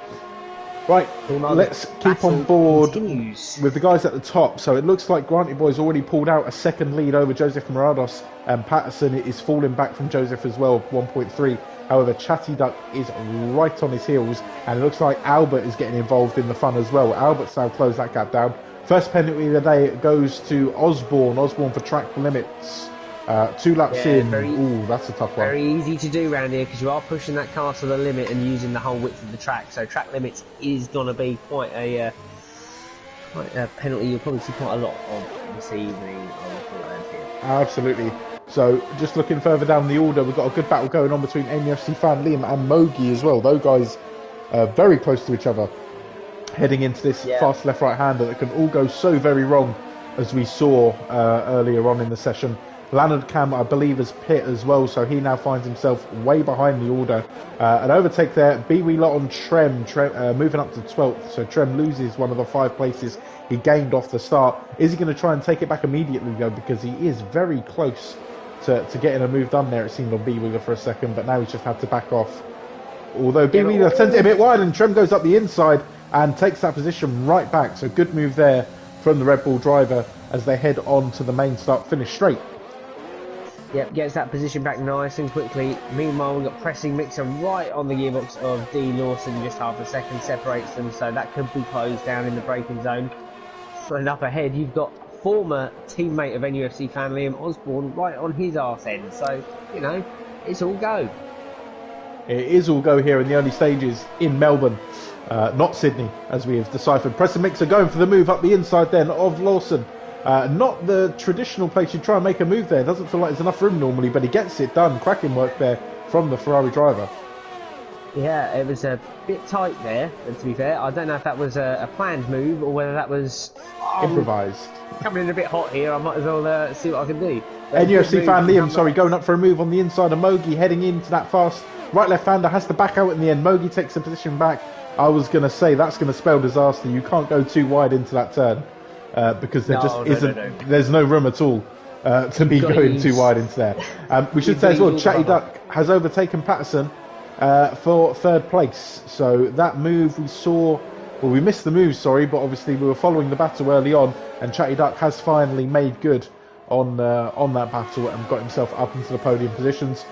Right, Team on let's the keep on battle board continues. with the guys at the top. So it looks like Granty Boy's already pulled out a second lead over Joseph Morados, and Patterson is falling back from Joseph as well, 1.3. However, Chatty Duck is right on his heels, and it looks like Albert is getting involved in the fun as well. Albert's now closed that gap down. First penalty of the day goes to Osborne. Osborne for track limits. 2 laps Yeah, in. Ooh, that's a tough one. Very easy to do round here because you are pushing that car to the limit and using the whole width of the track. So track limits is going to be quite a penalty. You'll probably see quite a lot of this evening. Absolutely. So just looking further down the order, we've got a good battle going on between NUFC fan Liam and Mogi as well. Those guys are very close to each other, heading into this fast left-right hander that can all go so very wrong, as we saw earlier on in the session. Leonard Cam, I believe, is pit as well, so he now finds himself way behind the order. An overtake there, B-Wheeler on Trem moving up to 12th, so Trem loses one of the 5 places he gained off the start. Is he going to try and take it back immediately, though, because he is very close to getting a move done there, it seemed, on B-Wheeler for a second, but now he's just had to back off. Although B-Wheeler sends it a bit wide, and Trem goes up the inside and takes that position right back, so good move there from the Red Bull driver as they head on to the main start-finish straight. Yep, gets that position back nice and quickly. Meanwhile, we've got pressing mixer right on the gearbox of D. Lawson, just half a second separates them, so that could be closed down in the braking zone. And up ahead, you've got former teammate of NUFC fan Liam Osborne right on his arse end, so, you know, it's all go. It is all go here in the early stages in Melbourne, not Sydney, as we have deciphered. Pressing mixer going for the move up the inside then of Lawson. Not the traditional place you try and make a move there. Doesn't feel like there's enough room normally, but he gets it done. Cracking work there from the Ferrari driver. Yeah, it was a bit tight there, to be fair. I don't know if that was a planned move or whether that was Improvised. coming in a bit hot here. I might as well see what I can do. NUFC fan Liam, going up for a move on the inside of Mogi, heading into that fast right left-hander, has to back out in the end. Mogi takes the position back. I was going to say that's going to spell disaster. You can't go too wide into that turn. Because there there's no room at all to be going too wide into there. We should say as well, Chatty Duck has overtaken Patterson for 3rd place. So that move we saw Well, we missed the move, sorry, but obviously we were following the battle early on, and Chatty Duck has finally made good on that battle and got himself up into the podium positions.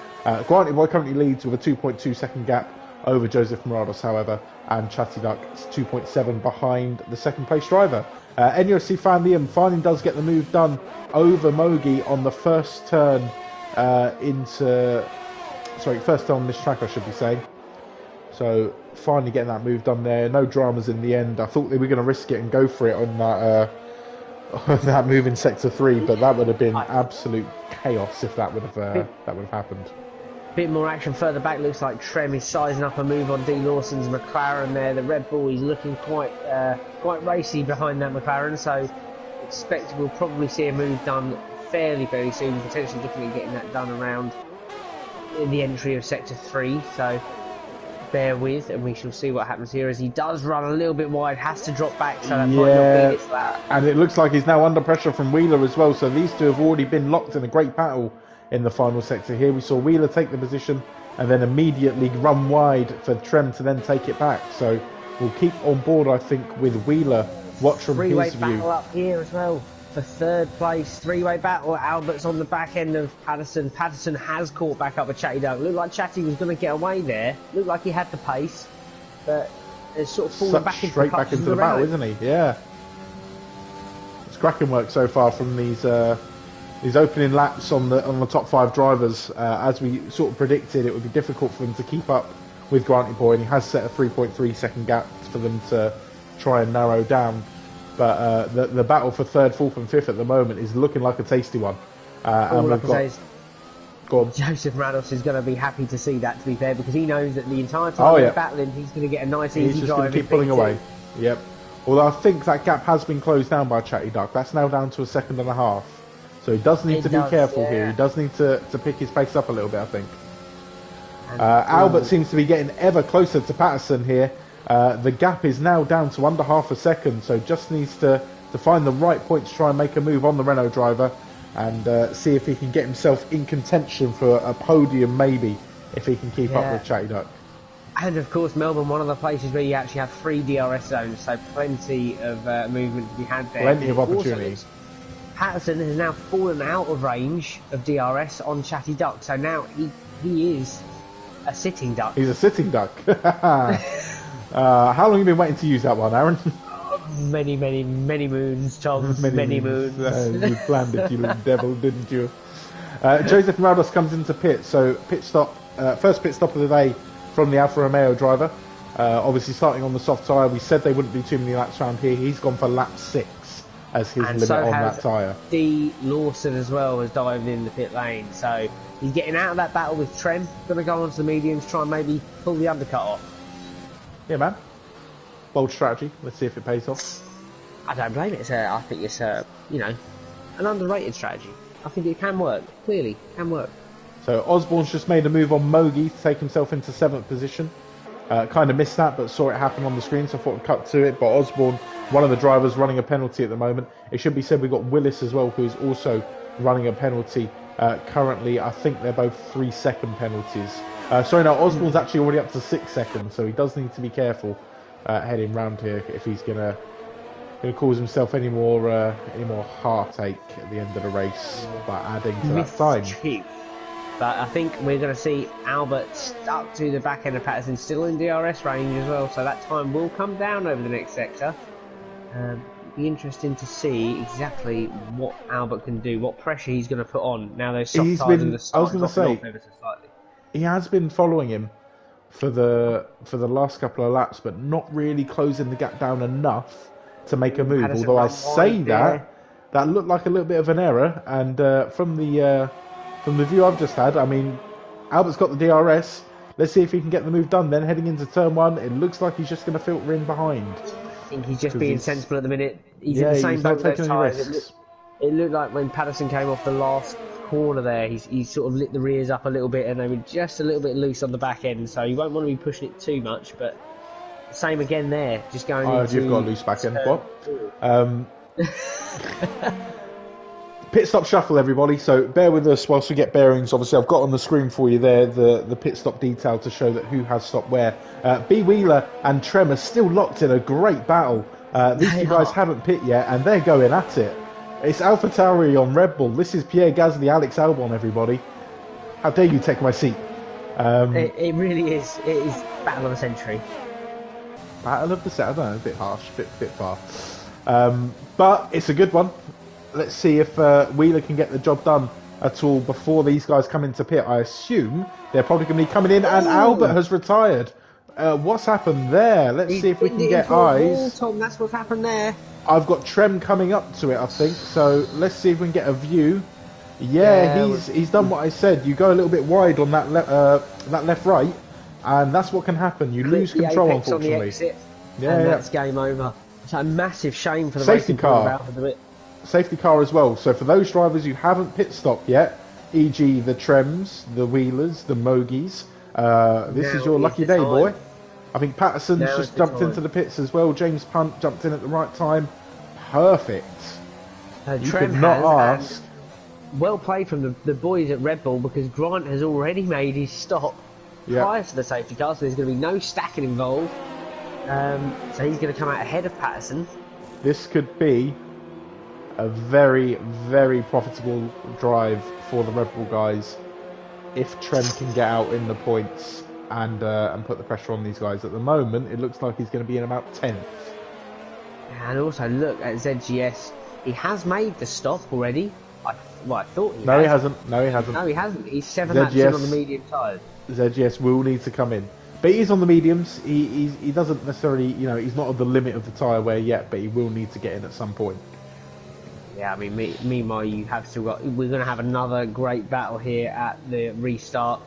Granted Boy currently leads with a 2.2 second gap over Joseph Morados, however, and Chatty Duck is 2.7 behind the second place driver. NUFC fan Liam finally does get the move done over Mogi on the first turn first turn on this track, I should be saying. So finally getting that move done there. No dramas in the end. I thought they were going to risk it and go for it on that on that move in sector 3, but that would have been absolute chaos if that would have happened. Bit more action further back. Looks like Trem is sizing up a move on D Lawson's McLaren there. The Red Bull is looking quite racy behind that McLaren, so expect we'll probably see a move done fairly soon, potentially looking at getting that done around in the entry of sector 3, so bear with and we shall see what happens here as he does run a little bit wide, has to drop back, so that might not be his flat. And it looks like he's now under pressure from Wheeler as well, so these two have already been locked in a great battle in the final sector here. We saw Wheeler take the position and then immediately run wide for Trem to then take it back, so we'll keep on board I think with Wheeler. Watch from his view. Three-way battle up here as well for third place. Three-way battle. Albert's on the back end of Patterson. Patterson has caught back up with Chatty Duck. Looked like Chatty was going to get away there. Looked like he had the pace, but it's sort of fallen back into the battle, isn't he? Yeah. It's cracking work so far from these opening laps on the top 5 drivers. As we sort of predicted, it would be difficult for them to keep up with Granty Boy, and he has set a 3.3 second gap for them to try and narrow down. But the battle for 3rd, 4th and 5th at the moment is looking like a tasty one. All I can say is Joseph Rados is going to be happy to see that, to be fair, because he knows that the entire time he's battling, he's going to get a nice easy drive. He's just going to keep pulling away. Yep. Although I think that gap has been closed down by Chatty Duck. That's now down to a 1.5 seconds. So he does need to be careful here. He does need to pick his pace up a little bit, I think. Albert seems to be getting ever closer to Patterson here. The gap is now down to under half a second, so just needs to find the right point to try and make a move on the Renault driver and see if he can get himself in contention for a podium, maybe, if he can keep up with Chatty Duck. And of course Melbourne, one of the places where you actually have 3 DRS zones, so plenty of movement to be had there. Plenty of opportunity. Patterson has now fallen out of range of DRS on Chatty Duck, so now he is a sitting duck. He's a sitting duck. How long have you been waiting to use that one, Aaron? Many moons, Tom. Many moons. You planned it, you little devil, didn't you? Joseph Morados comes into pit, so first pit stop of the day from the Alfa Romeo driver. Obviously starting on the soft tyre. We said they wouldn't be too many laps around here. He's gone for lap 6 as his limit on that tyre. D Lawson as well has dived in the pit lane, so he's getting out of that battle with Trem. Going to go onto the mediums, try and maybe pull the undercut off. Yeah, man. Bold strategy. Let's see if it pays off. I don't blame it. I think it's an underrated strategy. I think it can work. Clearly, can work. So Osborne's just made a move on Mogi to take himself into 7th position. Kind of missed that, but saw it happen on the screen, so I thought I'd cut to it. But Osborne, one of the drivers, running a penalty at the moment. It should be said we've got Willis as well, who's also running a penalty. Currently, I think they're both 3-second penalties. Osborne's actually already up to 6 seconds, so he does need to be careful heading round here if he's gonna cause himself any more heartache at the end of the race by adding to that time. But I think we're going to see Albert stuck to the back end of Patterson, still in DRS range as well, so that time will come down over the next sector. Be interesting to see exactly what Albert can do, what pressure he's going to put on. Now those soft tyres in the start dropping off ever so slightly. He has been following him for the last couple of laps, but not really closing the gap down enough to make a move. Patterson, although I say that looked like a little bit of an error, and from the view I've just had, I mean, Albert's got the DRS. Let's see if he can get the move done then. Heading into turn 1, it looks like he's just going to filter in behind. I think he's just being sensible at the minute. He's in the same boat with those tyres. It looked like when Patterson came off the last corner there, he sort of lit the rears up a little bit and they were just a little bit loose on the back end, so you won't want to be pushing it too much, but same again there, just going into... you've got a loose back end, what? Pit stop shuffle, everybody. So bear with us whilst we get bearings. Obviously, I've got on the screen for you there the pit stop detail to show that who has stopped where. B Wheeler and Trem are still locked in a great battle. These They two guys are. haven't pit yet, and they're going at it. It's AlphaTauri on Red Bull. This is Pierre Gasly, Alex Albon, everybody. How dare you take my seat? It really is. It is battle of the century. Battle of the set. I don't know, a bit harsh, bit far. But it's a good one. Let's see if Wheeler can get the job done at all before these guys come into pit. I assume they're probably going to be coming in, and Albert has retired. What's happened there? Let's see if we can get eyes. Tom, that's what's happened there. I've got Trem coming up to it, I think. So let's see if we can get a view. Yeah, he's done what I said. You go a little bit wide on that left right, and that's what can happen. You lose control, unfortunately. On the exit, yeah, that's game over. It's a massive shame for the safety racing car. crew. Safety car as well. So for those drivers who haven't pit stopped yet, e.g. the Trems, the Wheelers, the Mogies, this is your lucky day, boy. I think Patterson's just jumped into the pits as well. James Punt jumped in at the right time. Perfect. You could not ask. Well played from the boys at Red Bull, because Grant has already made his stop prior to the safety car, so there's going to be no stacking involved. So he's going to come out ahead of Patterson. This could be a very, very profitable drive for the Red Bull guys if Trem can get out in the points and put the pressure on these guys. At the moment, it looks like he's going to be in about 10th. And also look at ZGS. He has made the stop already. I thought he No, he hasn't. No, he hasn't. No, he hasn't. He's 7 laps in on the medium tyres. ZGS will need to come in. But he's on the mediums. He doesn't necessarily, he's not at the limit of the tyre wear yet, but he will need to get in at some point. Yeah, I mean, meanwhile, you have still got. We're going to have another great battle here at the restart.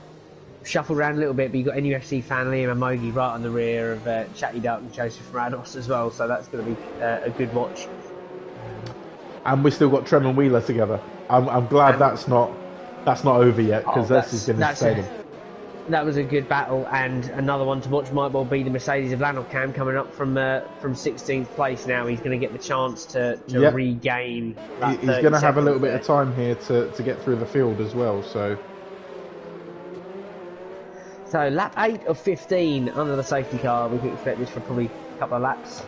Shuffle around a little bit, but you've got NUFC fan Liam Amogi right on the rear of Chatty Duck and Joseph Rados as well, so that's going to be a good watch. And we've still got Trem and Wheeler together. I'm glad that's not over yet, because this is going to stay them. That was a good battle, and another one to watch might well be the Mercedes of Lanocam coming up from 16th place now. He's going to get the chance to regain that. He's going to have a little bit of time here to get through the field as well. So lap 8 of 15 under the safety car. We can expect this for probably a couple of laps.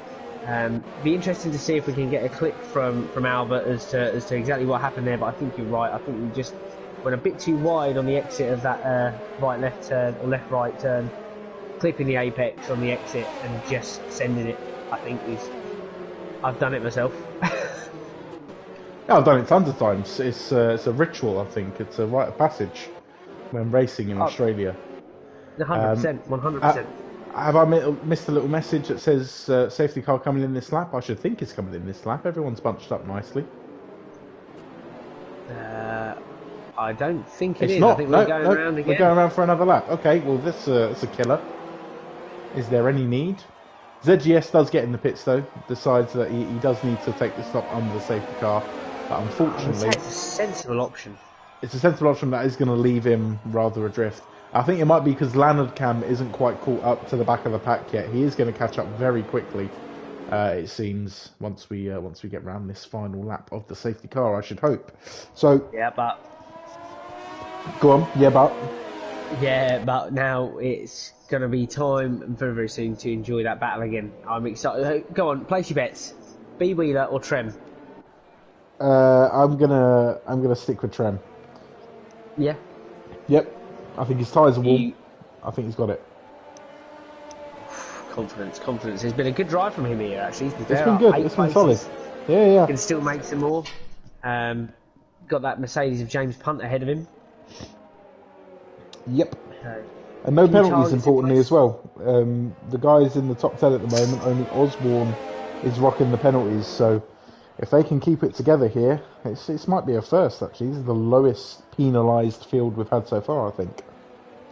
Be interesting to see if we can get a clip from Albert as to exactly what happened there. But I think you're right. I think we just went a bit too wide on the exit of that right-left turn or left-right turn, clipping the apex on the exit and just sending it. I think I've done it myself. Yeah, I've done it tons of times. It's a ritual. I think it's a rite of passage when racing in Australia. 100%, 100%. Have I missed a little message that says safety car coming in this lap? I should think it's coming in this lap. Everyone's bunched up nicely. I don't think It's is. not. I think we're going around again. We're going around for another lap. Okay, well, this is a killer. Is there any need? ZGS does get in the pits, though. Decides that he does need to take the stop under the safety car. But unfortunately, it's a sensible option. It's a sensible option that is going to leave him rather adrift. I think it might be because Leonard Cam isn't quite caught up to the back of the pack yet. He is going to catch up very quickly, it seems, once we get round this final lap of the safety car, I should hope. So yeah, but go on, but now it's going to be time very, very soon to enjoy that battle again. I'm excited. Go on, place your bets. B Wheeler or Trem? I'm gonna stick with Trem. Yeah. Yep. I think his tyres are warm. I think he's got it. Confidence. It's been a good drive from him here, actually. It's been good. It's been solid. Yeah. Can still make some more. Got that Mercedes of James Punt ahead of him. Yep. And no penalties, importantly, as well. The guys in the top 10 at the moment, only Osborne is rocking the penalties. So if they can keep it together here, it might be a first, actually. This is the lowest penalised field we've had so far, I think.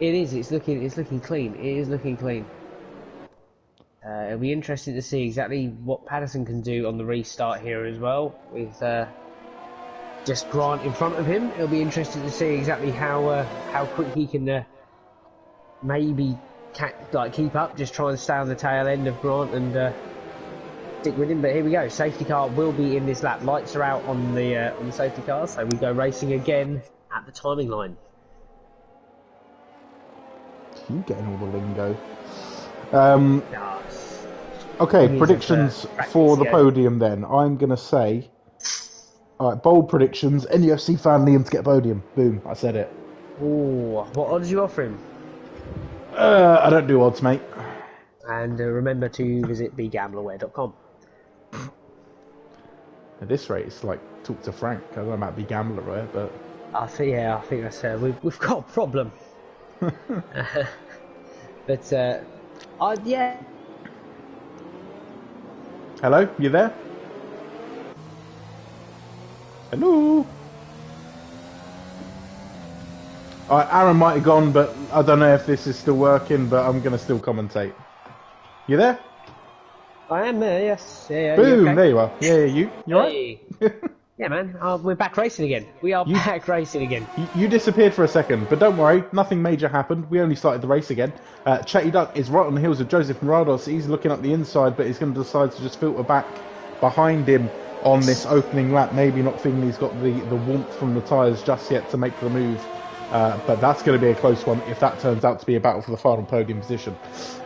It is. It's looking clean. It is looking clean. It'll be interesting to see exactly what Patterson can do on the restart here as well, with just Grant in front of him. It'll be interesting to see exactly how quick he can maybe keep up, just try and stay on the tail end of Grant and stick with him. But here we go. Safety car will be in this lap. Lights are out on the safety car, so we go racing again at the timing line. You getting all the lingo? Nice. Okay, predictions for the podium then. I'm going to say, all right, bold predictions. NUFC fan Liam to get a podium. Boom, I said it. Ooh, what odds you offer him? I don't do odds, mate. And remember to visit begamblerware.com. At this rate, it's like talk to Frank. I don't know about BeGamblerware, but I think that's we've got a problem. But yeah. Hello, you there? Hello. Alright, Aaron might have gone, but I don't know if this is still working, but I'm going to still commentate. You there? I am there, yes. Yeah, Boom, okay? there you are. Yeah, you Hey. right? Yeah, man, we're back racing again. We are back racing again. You disappeared for a second, but don't worry, nothing major happened. We only started the race again. Chatty Duck is right on the heels of Joseph Mirados. He's looking up the inside, but he's going to decide to just filter back behind him on this opening lap. Maybe not thinking he's got the warmth from the tyres just yet to make the move. But that's going to be a close one if that turns out to be a battle for the final podium position.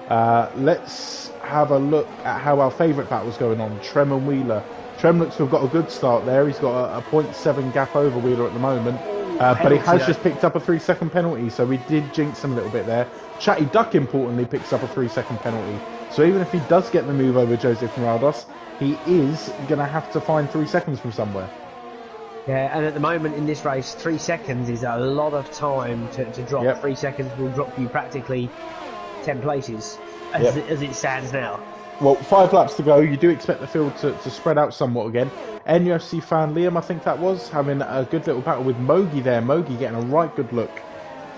Let's have a look at how our favourite battle's going on. Trem and Wheeler. Trem looks to have got a good start there. He's got a 0.7 gap over Wheeler at the moment. But he has just picked up a 3-second penalty, so we did jinx him a little bit there. Chatty Duck, importantly, picks up a 3-second penalty. So even if he does get the move over Joseph Mirados, he is going to have to find 3 seconds from somewhere. Yeah, and at the moment in this race, 3 seconds is a lot of time to drop. Yep. 3 seconds will drop you practically 10 places as it stands now. Well, 5 laps to go. You do expect the field to spread out somewhat again. NUFC fan Liam, I think that was, having a good little battle with Mogi there. Mogi getting a right good look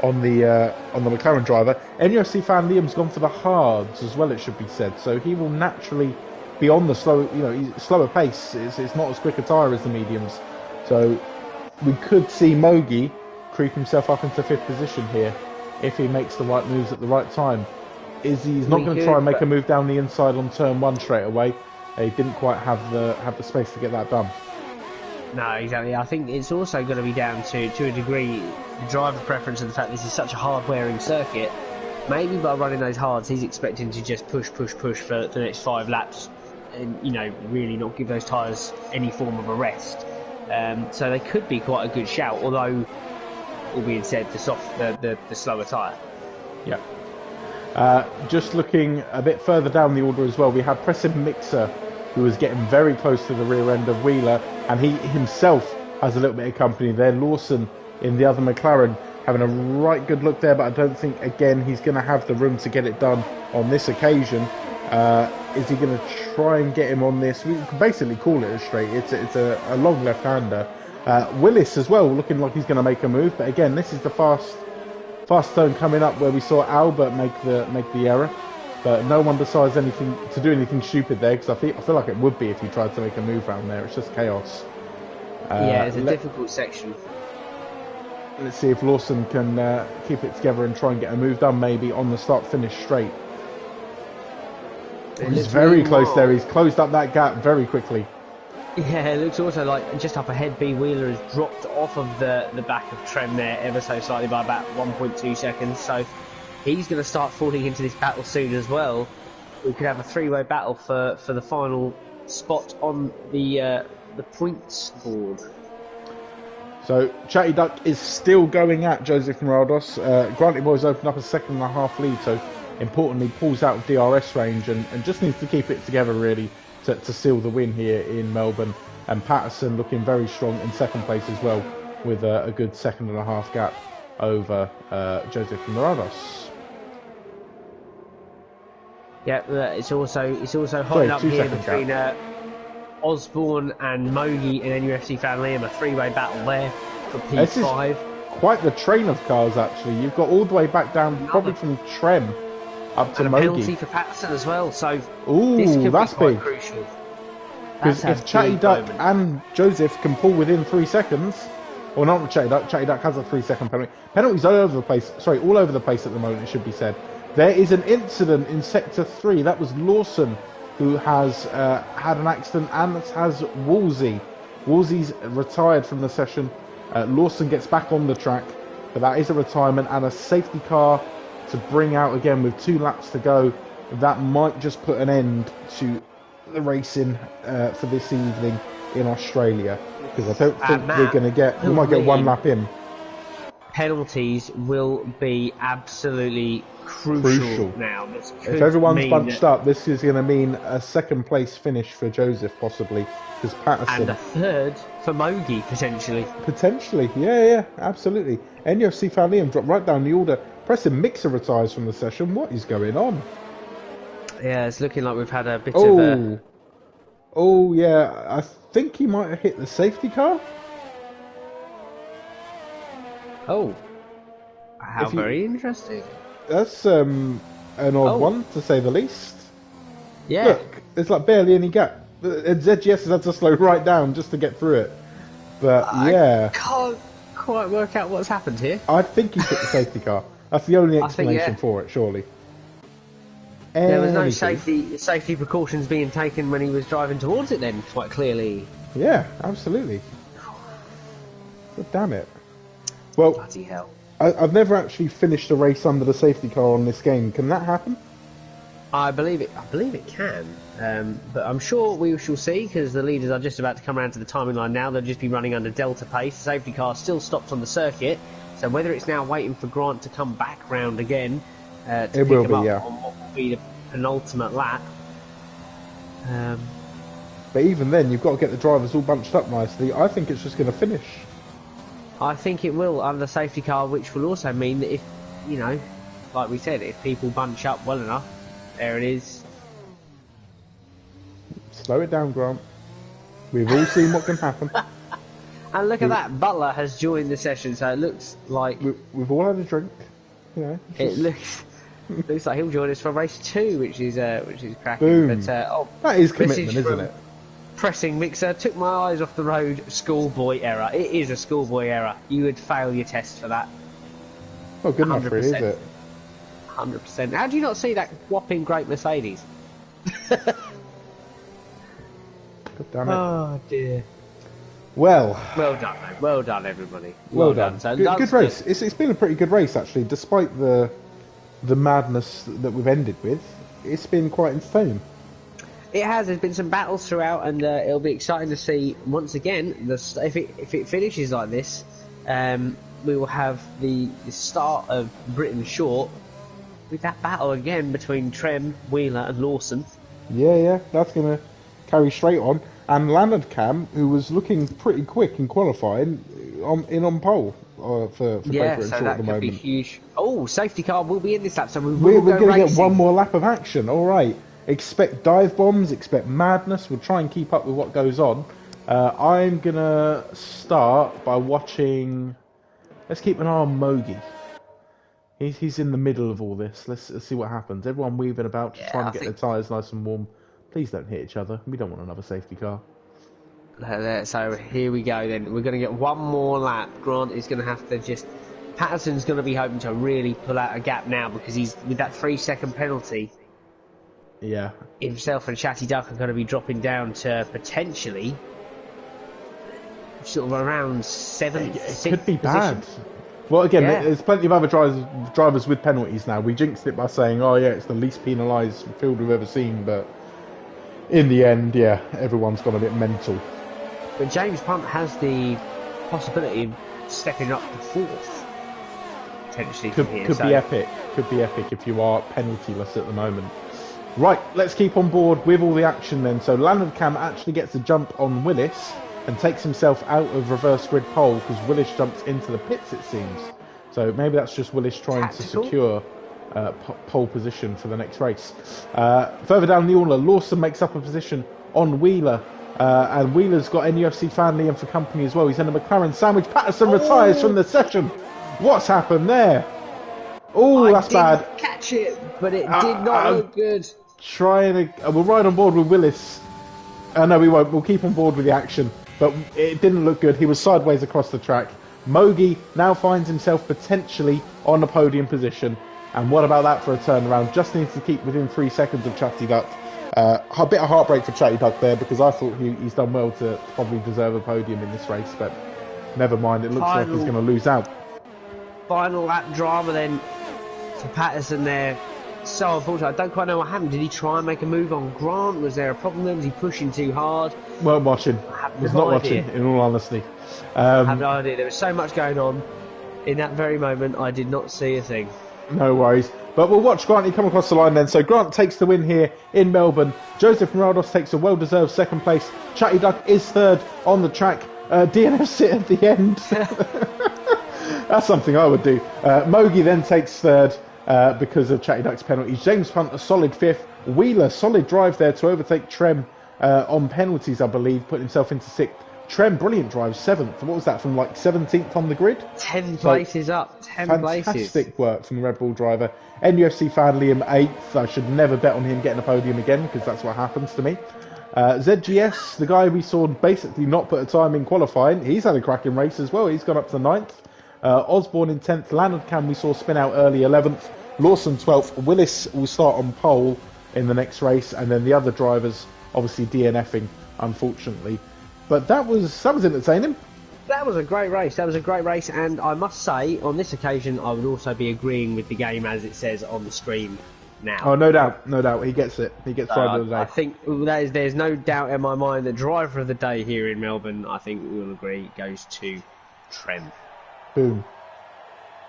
on the McLaren driver. NUFC fan Liam's gone for the hards as well, it should be said. So he will naturally be on the slower pace. It's not as quick a tyre as the mediums. So we could see Mogi creep himself up into 5th position here if he makes the right moves at the right time. He's not going to try and make a move down the inside on turn 1 straight away. He didn't quite have the space to get that done. No, exactly. I think it's also going to be down to a degree the driver preference and the fact this is such a hard-wearing circuit. Maybe by running those hards, he's expecting to just push for the next 5 laps, and really not give those tyres any form of a rest. So they could be quite a good shout, although, all being said, the slower tyre. Yeah. Just looking a bit further down the order as well, we have Preston Mixer, who was getting very close to the rear end of Wheeler, and he himself has a little bit of company there. Lawson in the other McLaren having a right good look there, but I don't think, again, he's going to have the room to get it done on this occasion. Is he going to try and get him on this? We can basically call it a straight. It's a long left-hander. Willis as well, looking like he's going to make a move, but again, this is the fast turn coming up where we saw Albert make the error, but no one decides to do anything stupid there, because I feel like it would be if he tried to make a move around there. It's just chaos. Yeah, it's a difficult section. Let's see if Lawson can keep it together and try and get a move done, maybe on the start-finish straight. He's very close there. He's closed up that gap very quickly. Yeah, it looks also like just up ahead, B. Wheeler has dropped off of the back of Trem there ever so slightly by about 1.2 seconds. So he's going to start falling into this battle soon as well. We could have a 3-way battle for the final spot on the points board. So Chatty Duck is still going at Joseph Mirados. Granted Boys opened up a 2.5 lead, so importantly pulls out of DRS range and just needs to keep it together really to seal the win here in Melbourne. And Patterson looking very strong in 2nd place as well, with a good 2.5 gap over Joseph Mirados. Yeah, it's also hotting up here between Osborne and Mogi and NUFC fan Liam, a 3-way battle there for P5. This is quite the train of cars actually. You've got all the way back down, probably from Trem up to and Mogi. A penalty for Patterson as well, so ooh, this could that's be quite big. Crucial. Because if Chatty Duck and Joseph can pull within 3 seconds, or not Chatty Duck has a 3-second penalty. Penalties all over the place. Sorry, all over the place at the moment, it should be said. There is an incident in Sector 3. That was Lawson who has had an accident, and has Woolsey. Woolsey's retired from the session. Lawson gets back on the track, but that is a retirement, and a safety car to bring out again with 2 laps to go. That might just put an end to the racing for this evening in Australia, because I don't think Matt, we're going to get. We might get 1 lap in. Penalties will be absolutely crucial now. If everyone's bunched up, this is going to mean a 2nd place finish for Joseph, possibly, because Patterson. And a 3rd for Mogi, potentially. Potentially, yeah, absolutely. NFC Liam dropped right down the order. Preston Mixer retires from the session. What is going on? Yeah, it's looking like we've had a bit of a... Oh, yeah, I think he might have hit the safety car. Oh. How very interesting. That's an odd one, to say the least. Yeah. Look, there's like barely any gap. ZGS has had to slow right down just to get through it. But, yeah. I can't quite work out what's happened here. I think he hit the safety car. That's the only explanation for it, surely. There was no safety precautions being taken when he was driving towards it then, quite clearly. Yeah, absolutely. God damn it. Well, bloody hell. I've never actually finished a race under the safety car on this game. Can that happen? I believe it can. But I'm sure we shall see, because the leaders are just about to come around to the timing line now. They'll just be running under Delta pace. The safety car still stopped on the circuit. So whether it's now waiting for Grant to come back round again to pick him up on what will be the penultimate lap. But even then, you've got to get the drivers all bunched up nicely. I think it's just going to finish. I think it will under the safety car, which will also mean that if, you know, like we said, if people bunch up well enough, there it is. Slow it down, Grant. We've all seen what can happen. And look at that, Butler has joined the session, so it looks like... We've all had a drink, you know. It looks like he'll join us for race 2, which is cracking. Boom. But, that is commitment, isn't it? Pressing Mixer, took my eyes off the road, schoolboy error. It is a schoolboy error. You would fail your test for that. Not good enough for it, is it? 100%. How do you not see that whopping great Mercedes? God damn it. Oh dear. Well done, mate. Well done, everybody. Well done. So good race. It's been a pretty good race, actually, despite the madness that we've ended with. It's been quite entertaining. It has. There's been some battles throughout, and it'll be exciting to see once again. If it finishes like this, we will have the start of Britain Short with that battle again between Trem, Wheeler, and Lawson. Yeah, that's going to carry straight on. And Leonard Cam, who was looking pretty quick in qualifying, on pole for Great Britain Short at the moment. Yeah, so that could be huge. Oh, safety car will be in this lap, so we're going to get one more lap of action. All right. Expect dive bombs, expect madness. We'll try and keep up with what goes on. I'm going to start by watching... Let's keep an eye on Mogi. He's in the middle of all this. Let's see what happens. Everyone weaving about, just trying to get their tyres nice and warm. Please don't hit each other. We don't want another safety car. So here we go then. We're going to get one more lap. Grant is going to have to just... Patterson's going to be hoping to really pull out a gap now, because he's with that 3-second penalty. Yeah. Himself and Chatty Duck are going to be dropping down to potentially sort of around 7th, 6th could be position. Bad. Well, again, there's plenty of other drivers with penalties now. We jinxed it by saying, oh yeah, it's the least penalised field we've ever seen, but in the end, yeah, everyone's gone a bit mental. But James Punt has the possibility of stepping up to 4th. Potentially could be epic. Could be epic if you are penaltyless at the moment. Right, let's keep on board with all the action then. So Leonard Cam actually gets a jump on Willis and takes himself out of reverse grid pole, because Willis jumps into the pits, it seems. So maybe that's just Willis trying to secure pole position for the next race. Further down the order, Lawson makes up a position on Wheeler. And Wheeler's got NUFC fan Liam for company as well. He's in a McLaren sandwich. Patterson retires from the session. What's happened there? Oh, that's bad. Catch it, but it did not look good. We'll ride on board with Willis. No, we won't. We'll keep on board with the action. But it didn't look good. He was sideways across the track. Mogi now finds himself potentially on the podium position. And what about that for a turnaround? Just needs to keep within 3 seconds of Chatty Duck. A bit of heartbreak for Chatty Duck there because I thought he's done well to probably deserve a podium in this race, but never mind. It looks like he's going to lose out. Final lap drama then for Patterson there. So unfortunate. I don't quite know what happened. Did he try and make a move on Grant? Was there a problem there? Was he pushing too hard? Weren't watching. Was not watching, in all honesty. I have no idea. There was so much going on in that very moment. I did not see a thing. No worries. But we'll watch Granty come across the line then. So Grant takes the win here in Melbourne. Joseph Moraldos takes a well-deserved second place. Chatty Duck is third on the track. DNF sit at the end. That's something I would do. Mogi then takes third because of Chatty Duck's penalties. James Hunt a solid fifth. Wheeler, solid drive there to overtake Trem on penalties, I believe, putting himself into sixth. Trem, brilliant drive, seventh. What was that, from like 17th on the grid? 10 places up, 10 places. Fantastic work from the Red Bull driver. NUFC fan Liam, 8th. I should never bet on him getting a podium again because that's what happens to me. ZGS, the guy we saw basically not put a time in qualifying, he's had a cracking race as well. He's gone up to 9th. Osborne in 10th. Leonard Cam we saw spin out early, 11th. Lawson 12th. Willis will start on pole in the next race, and then the other drivers obviously DNFing, unfortunately. But that was entertaining. That was a great race. And I must say, on this occasion, I would also be agreeing with the game as it says on the screen now. Oh, no doubt. He gets it. He gets driver of the day. I think there's no doubt in my mind that driver of the day here in Melbourne, I think we'll agree, goes to Trem. Boom.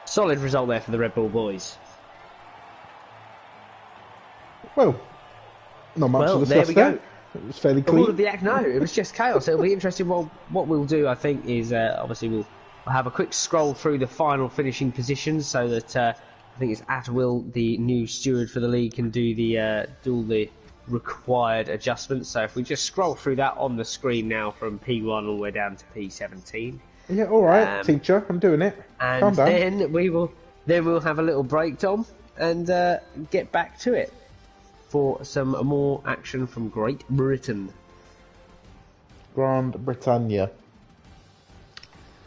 Solid result there for the Red Bull boys. Well, not much to discuss there we go. It was fairly The clean. Wall of the Act, no, it was just chaos. It'll be interesting. Well, what we'll do, I think, is obviously we'll have a quick scroll through the final finishing positions so that I think it's at will the new steward for the league can do all the required adjustments. So if we just scroll through that on the screen now from P1 all the way down to P17. Yeah, all right, teacher, I'm doing it. And Calm down. then we'll have a little break, Tom, and get back to it for some more action from Great Britain. Grand Britannia.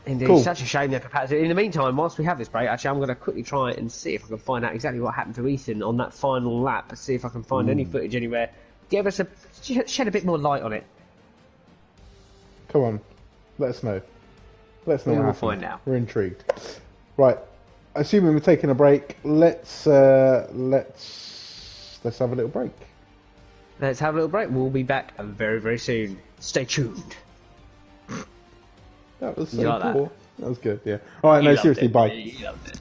Indeed, Cool. Such a shame there for Patterson. In the meantime, whilst we have this break, actually, I'm going to quickly try and see if I can find out exactly what happened to Ethan on that final lap. See if I can find any footage anywhere. Shed a bit more light on it. Come on, let us know. Let us know. We what will happened. find out. We're intrigued. Right, assuming we're taking a break, let's have a little break. Let's have a little break. We'll be back very, very soon. Stay tuned. That was You so like that? cool. That was good. Yeah. All right. No, seriously. Bye. You loved it.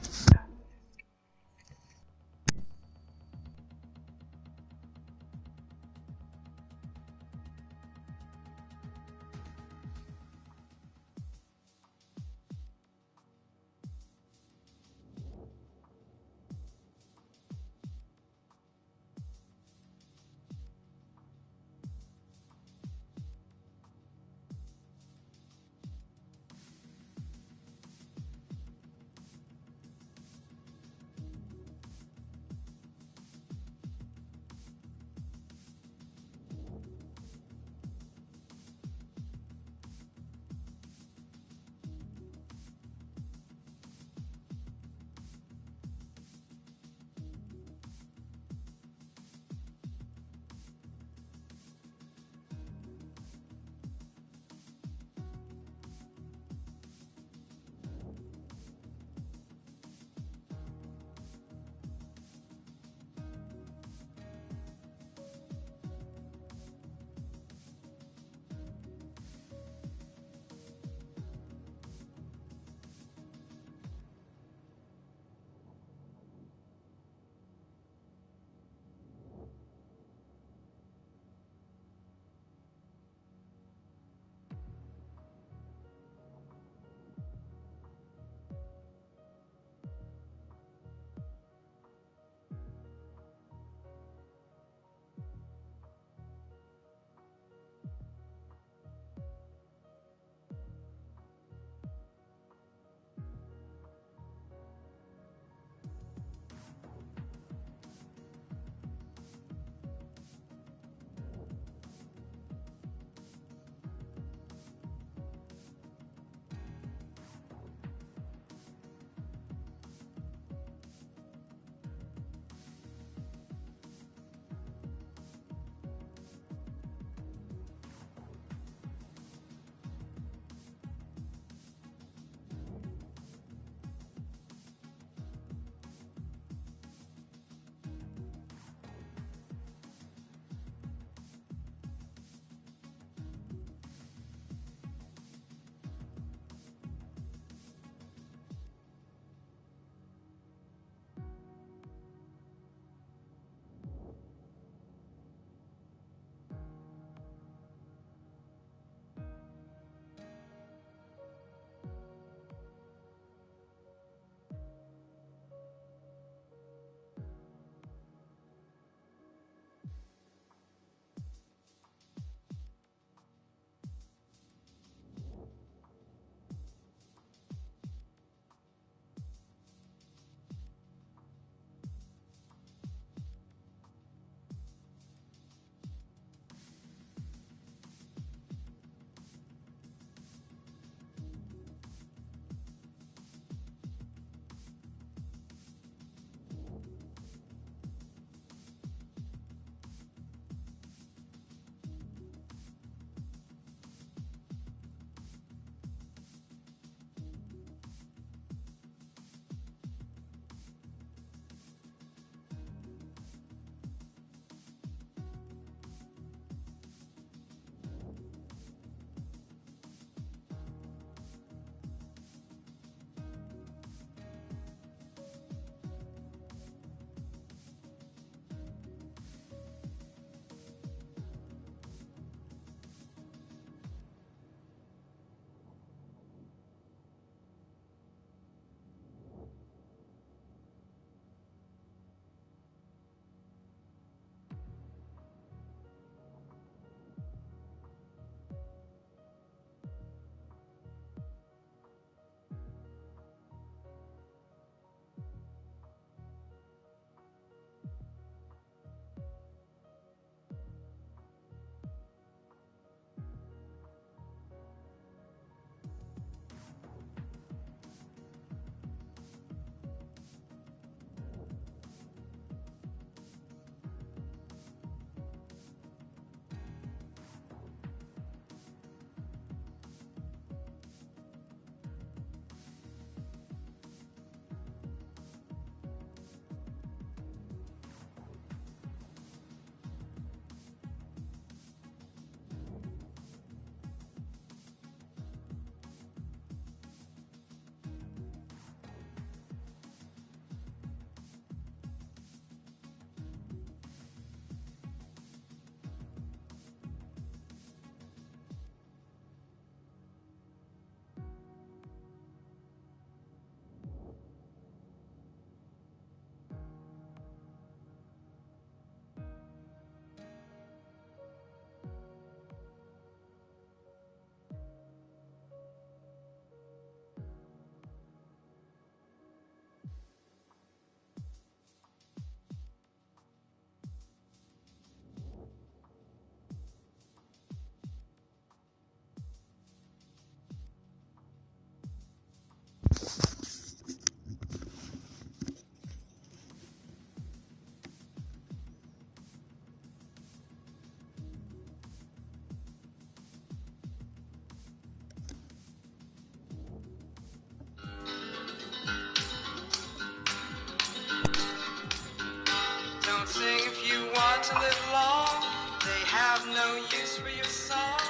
to live long. They have no use for your song.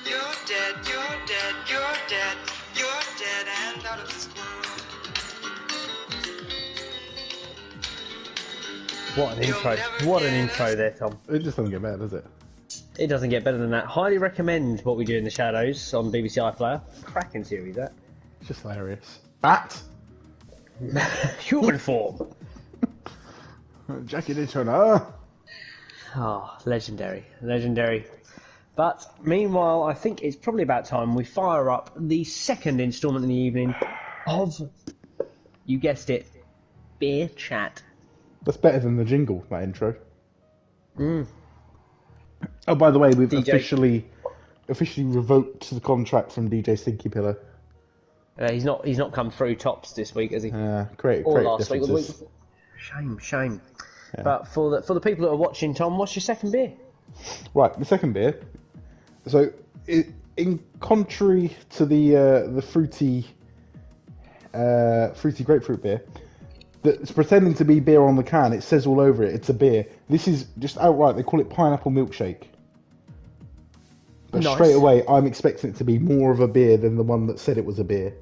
You're dead, you're dead, you're dead, you're dead and out of this world. What an intro. What an intro there, Tom. It just doesn't get better, does it? It doesn't get better than that. Highly recommend What We Do in the Shadows on BBC iPlayer. Cracking series, that. It's just hilarious. Bat! Human form. Jackie Daytona. Oh, legendary. Legendary. But, meanwhile, I think it's probably about time we fire up the second instalment in the evening of, you guessed it, Beer Chat. That's better than the jingle, that intro. Oh, by the way, we've DJ. officially revoked the contract from DJ Stinky Pillow. He's not come through tops this week, has he? Great Or last week, or the week differences. before. Shame. Yeah. But for the people that are watching, Tom, what's your second beer? Right, the second beer. So, in contrary to the fruity grapefruit beer, that's pretending to be beer on the can, it says all over it, it's a beer. This is just outright, they call it pineapple milkshake. But Nice. straight away, I'm expecting it to be more of a beer than the one that said it was a beer,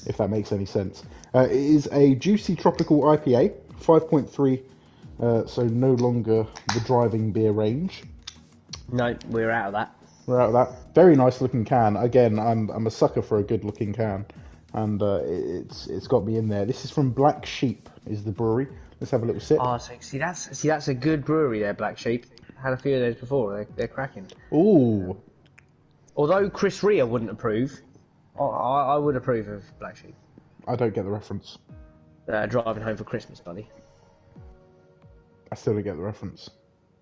if that makes any sense. It is a juicy tropical IPA, 5.3, so no longer the driving beer range. No, we're out of that. We're out of that. Very nice looking can. Again, I'm a sucker for a good looking can, and it's got me in there. This is from Black Sheep, is the brewery. Let's have a little sip. Oh, so, see that's a good brewery there, Black Sheep. Had a few of those before. They're cracking. Ooh, Although Chris Rea wouldn't approve, I would approve of Black Sheep. I don't get the reference. Driving home for Christmas, buddy. I still don't get the reference.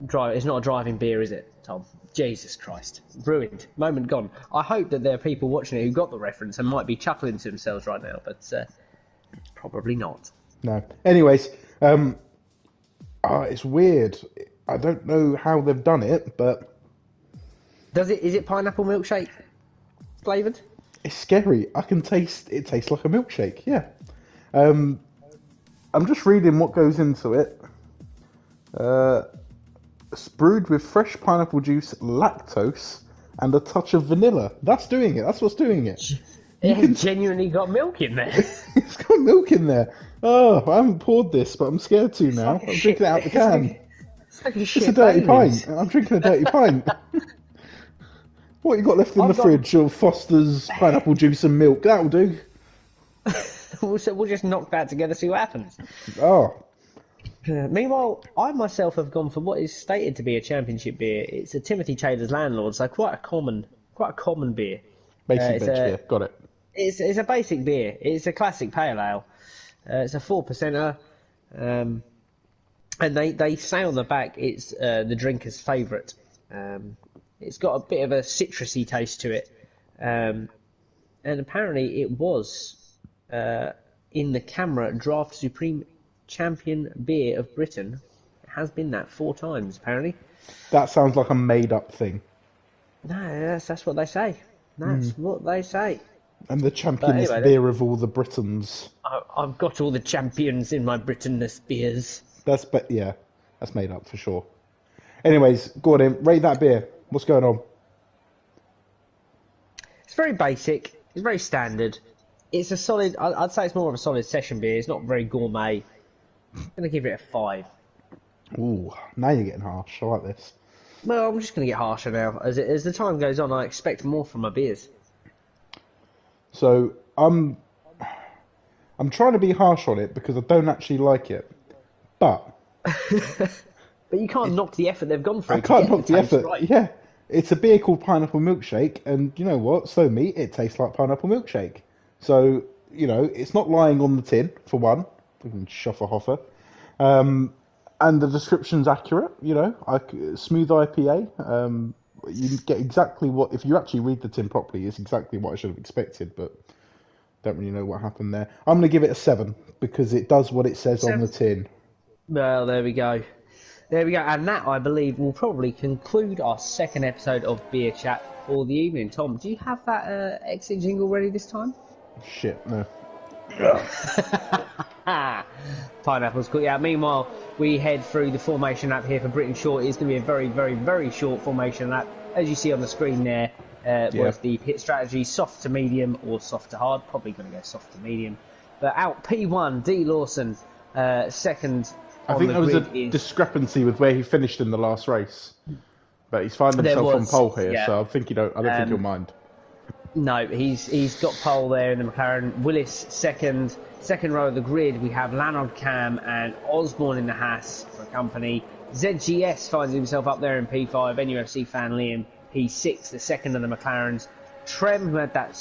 It's not a driving beer, is it, Tom? Jesus Christ. Ruined. Moment gone. I hope that there are people watching it who got the reference and might be chuckling to themselves right now, but probably not. No. Anyways, it's weird. I don't know how they've done it, but Is it pineapple milkshake flavoured? it's scary. I can taste it. Tastes like a milkshake. Yeah. I'm just reading what goes into it. It's brewed with fresh pineapple juice, lactose, and a touch of vanilla. That's doing it. That's what's doing it. It's genuinely got milk in there. It's got milk in there. Oh, I haven't poured this, but I'm scared to now. like a I'm shit- drinking it out the can. It's like a It's shit a dirty Baileys. pint. I'm drinking a dirty pint. What you got left in I've the got- fridge of Foster's pineapple juice and milk? That'll do. We'll just knock that together, see what happens. Oh, Meanwhile, I myself have gone for what is stated to be a championship beer. It's a Timothy Taylor's Landlord, so quite a common beer. basic it's bench a- beer. Got it. It's a basic beer. It's a classic pale ale. It's a 4%er, and they say on the back it's the drinker's favourite. It's got a bit of a citrusy taste to it, and apparently it was in the Camera Draft Supreme Champion Beer of Britain. It has been that 4 times apparently. That sounds like a made-up thing. No, that's what they say. That's what they say. And the championest anyway, beer of all the Britons. I've got all the champions in my Britonness beers. That's made up for sure. Anyways, Gordon, rate that beer. What's going on? It's very basic. It's very standard. It's a solid. I'd say it's more of a solid session beer. It's not very gourmet. I'm gonna give it a 5. Ooh, now you're getting harsh. I like this. Well, I'm just gonna get harsher now. As the time goes on, I expect more from my beers. So I'm trying to be harsh on it because I don't actually like it, but But you can't knock the effort they've gone through. I to can't get knock the taste effort. Right. Yeah, it's a beer called Pineapple Milkshake, and you know what? So me, it tastes like pineapple milkshake. So it's not lying on the tin for one. Fucking Schofferhofer. And the description's accurate. Smooth IPA. You get exactly what, if you actually read the tin properly, it's exactly what I should have expected, but don't really know what happened there. I'm going to give it a 7 because it does what it says on the tin. Well, there we go. There we go. And that, I believe, will probably conclude our second episode of Beer Chat for the evening. Tom, do you have that exit jingle ready this time? Shit, no. Tom Pineapples caught you out. Meanwhile, we head through the formation lap here for Britain Short. It's going to be a very, very, very short formation lap. As you see on the screen there, was the pit strategy, soft to medium or soft to hard. Probably going to go soft to medium. But out P1, D Lawson, second. I think there was a discrepancy with where he finished in the last race, but he's finding himself on pole here, so I think I don't think he'll mind. No, he's got pole there in the McLaren. Willis second row of the grid. We have Lanard Cam and Osborne in the Haas for company. ZGS finds himself up there in P5. NUFC fan Liam P6, the second of the McLarens. Trem, who had that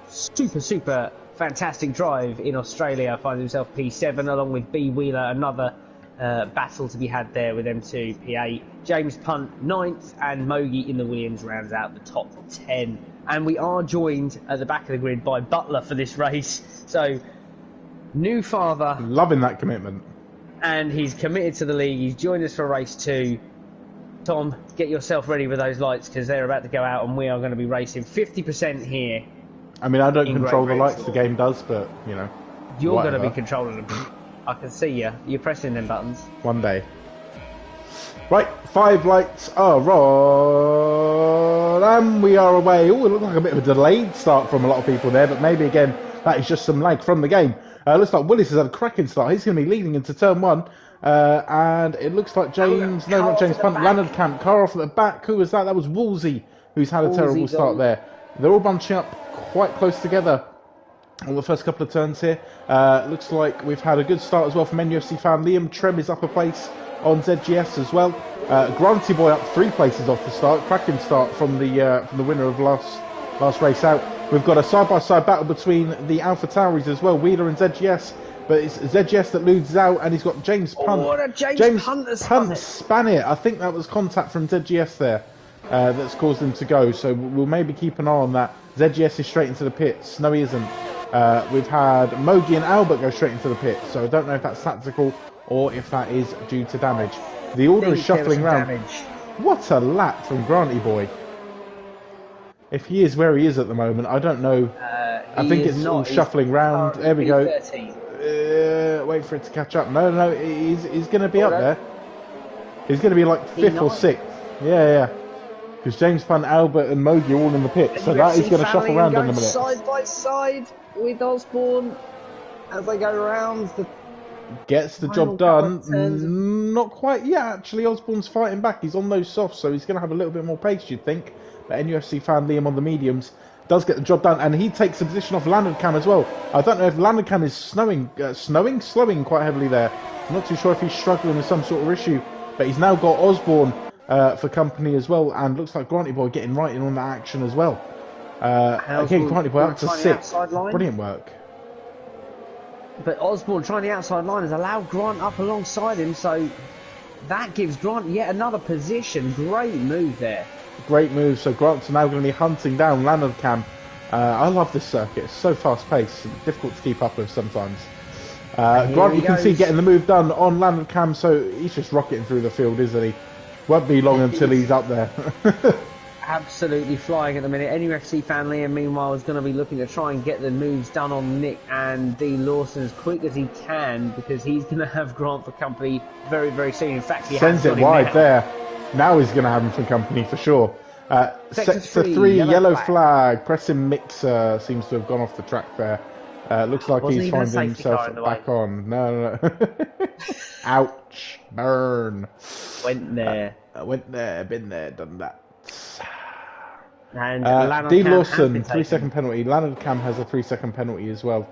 super fantastic drive in Australia, finds himself P7, along with B Wheeler, another battle to be had there with M2 P8. James Punt 9th, and Mogi in the Williams rounds out the top 10. And we are joined at the back of the grid by Butler for this race. So, new father. Loving that commitment. And he's committed to the league. He's joined us for race 2. Tom, get yourself ready with those lights because they're about to go out and we are going to be racing 50% here. I mean, I don't control the lights, the game does, but, you know. You're going to be controlling them. I can see you. You're pressing them buttons. One day. Right, 5 lights are on, and we are away. Oh, it looked like a bit of a delayed start from a lot of people there, but maybe, again, that is just some lag from the game. Looks like Willis has had a cracking start. He's going to be leading into turn 1. And it looks like not James Punt, Leonard Camp, car off at the back. Who was that? That was Woolsey, who's had a terrible start there. They're all bunching up quite close together on the first couple of turns here. Looks like we've had a good start as well from NUFC fan Liam. Trem is up a place on ZGS as well. Granty Boy up 3 places off the start. Cracking start from the winner of last race out. We've got a side-by-side battle between the Alpha Tauris as well, Wheeler and ZGS. But it's ZGS that loses out, and he's got James Punt. James Punt span it. I think that was contact from ZGS there that's caused him to go. So we'll maybe keep an eye on that. ZGS is straight into the pits. No, he isn't. We've had Mogi and Albert go straight into the pits. So I don't know if that's tactical or if that is due to damage. The order is shuffling round. What a lap from Granty Boy. If he is where he is at the moment, I don't know. I think it's all shuffling round. There we go. Wait for it to catch up. No, he's going to be up there. He's going to be like 5th or 6th. Yeah. Because James Punt, Albert and Mogi are all in the pit. So that is going to shuffle around in a minute. Side by side with Osborne as they go around. Gets the job done. Not quite yet, actually. Osborne's fighting back. He's on those softs, so he's going to have a little bit more pace, you'd think. But NUFC fan Liam on the mediums does get the job done, and he takes a position off Leonard Cam as well. I don't know if Leonard Cam is slowing quite heavily there. I'm not too sure if he's struggling with some sort of issue, but he's now got Osborne for company as well, and looks like Granty Boy getting right in on that action as well. Again, Granty Boy up to 6th. Brilliant work. But Osborne trying the outside line has allowed Grant up alongside him, so that gives Grant yet another position. Great move there. Great move. So Grant's now going to be hunting down Leonard Cam. I love this circuit. It's so fast paced and difficult to keep up with sometimes. Grant, you can see getting the move done on Leonard Cam, so he's just rocketing through the field, isn't he? Won't be long until he's up there. Absolutely flying at the minute. NUFC fan Liam, meanwhile, is going to be looking to try and get the moves done on Nick and D Lawson as quick as he can, because he's going to have Grant for company very, very soon. In fact, he sends it wide there. Now he's going to have him for company for sure. Sector 3, yellow flag. Pressing Mixer seems to have gone off the track there. Looks like he's finding himself back on. No. Ouch. Burn. Went there. Been there, done that. And D Lawson, 3-second penalty. Leonard Cam has a 3-second penalty as well,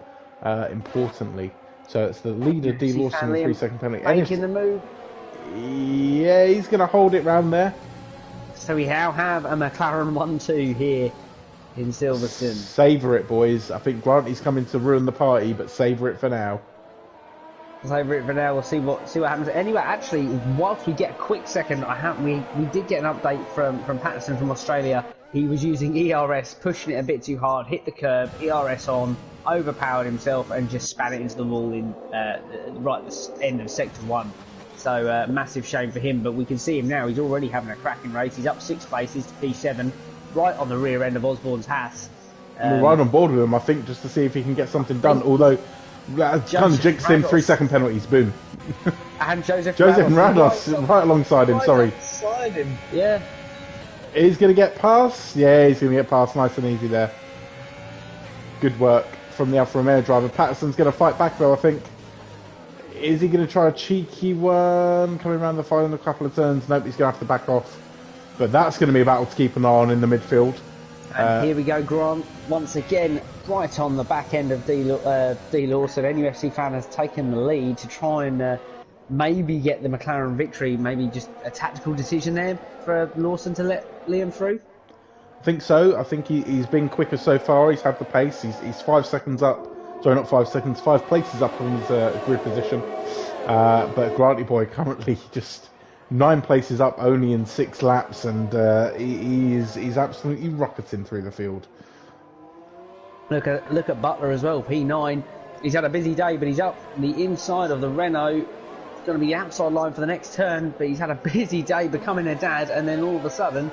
importantly. So it's the leader, D Lawson, 3-second penalty. Making the move. Yeah, he's going to hold it round there. So we now have a McLaren 1-2 here in Silverstone. Savour it, boys. I think Granty's coming to ruin the party, but savour it for now. Savour it for now. We'll see what happens. Anyway, actually, whilst we get a quick second, we did get an update from Patterson from Australia. He was using ERS, pushing it a bit too hard, hit the curb, ERS on, overpowered himself, and just span it into the wall in right at the end of Sector 1. So, massive shame for him, but we can see him now. He's already having a cracking race. He's up 6 places to P7, right on the rear end of Osborne's Haas. We're right on board with him, I think, just to see if he can get something done. Although, That kind of jinxed him. 3-second penalties. Boom. And Joseph Rados right alongside him. Sorry. Alongside him. Yeah. He's going to get past. Yeah, he's going to get past. Nice and easy there. Good work from the Alfa Romeo driver. Patterson's going to fight back though, I think. Is he going to try a cheeky one coming around the final couple of turns? Nope, he's going to have to back off. But that's going to be a battle to keep an eye on in the midfield. And here we go, Grant, once again, right on the back end of D Lawson. NUFC fan has taken the lead to try and maybe get the McLaren victory. Maybe just a tactical decision there for Lawson to let Liam through. I think so. I think he's been quicker so far. He's had the pace. He's 5 seconds up. Sorry, not 5 seconds. 5 places up from his grid position. But Granty Boy currently just 9 places up only in 6 laps, and he's absolutely rocketing through the field. Look at Butler as well. P9. He's had a busy day, but he's up the inside of the Renault. He's going to be outside line for the next turn, but he's had a busy day becoming a dad, and then all of a sudden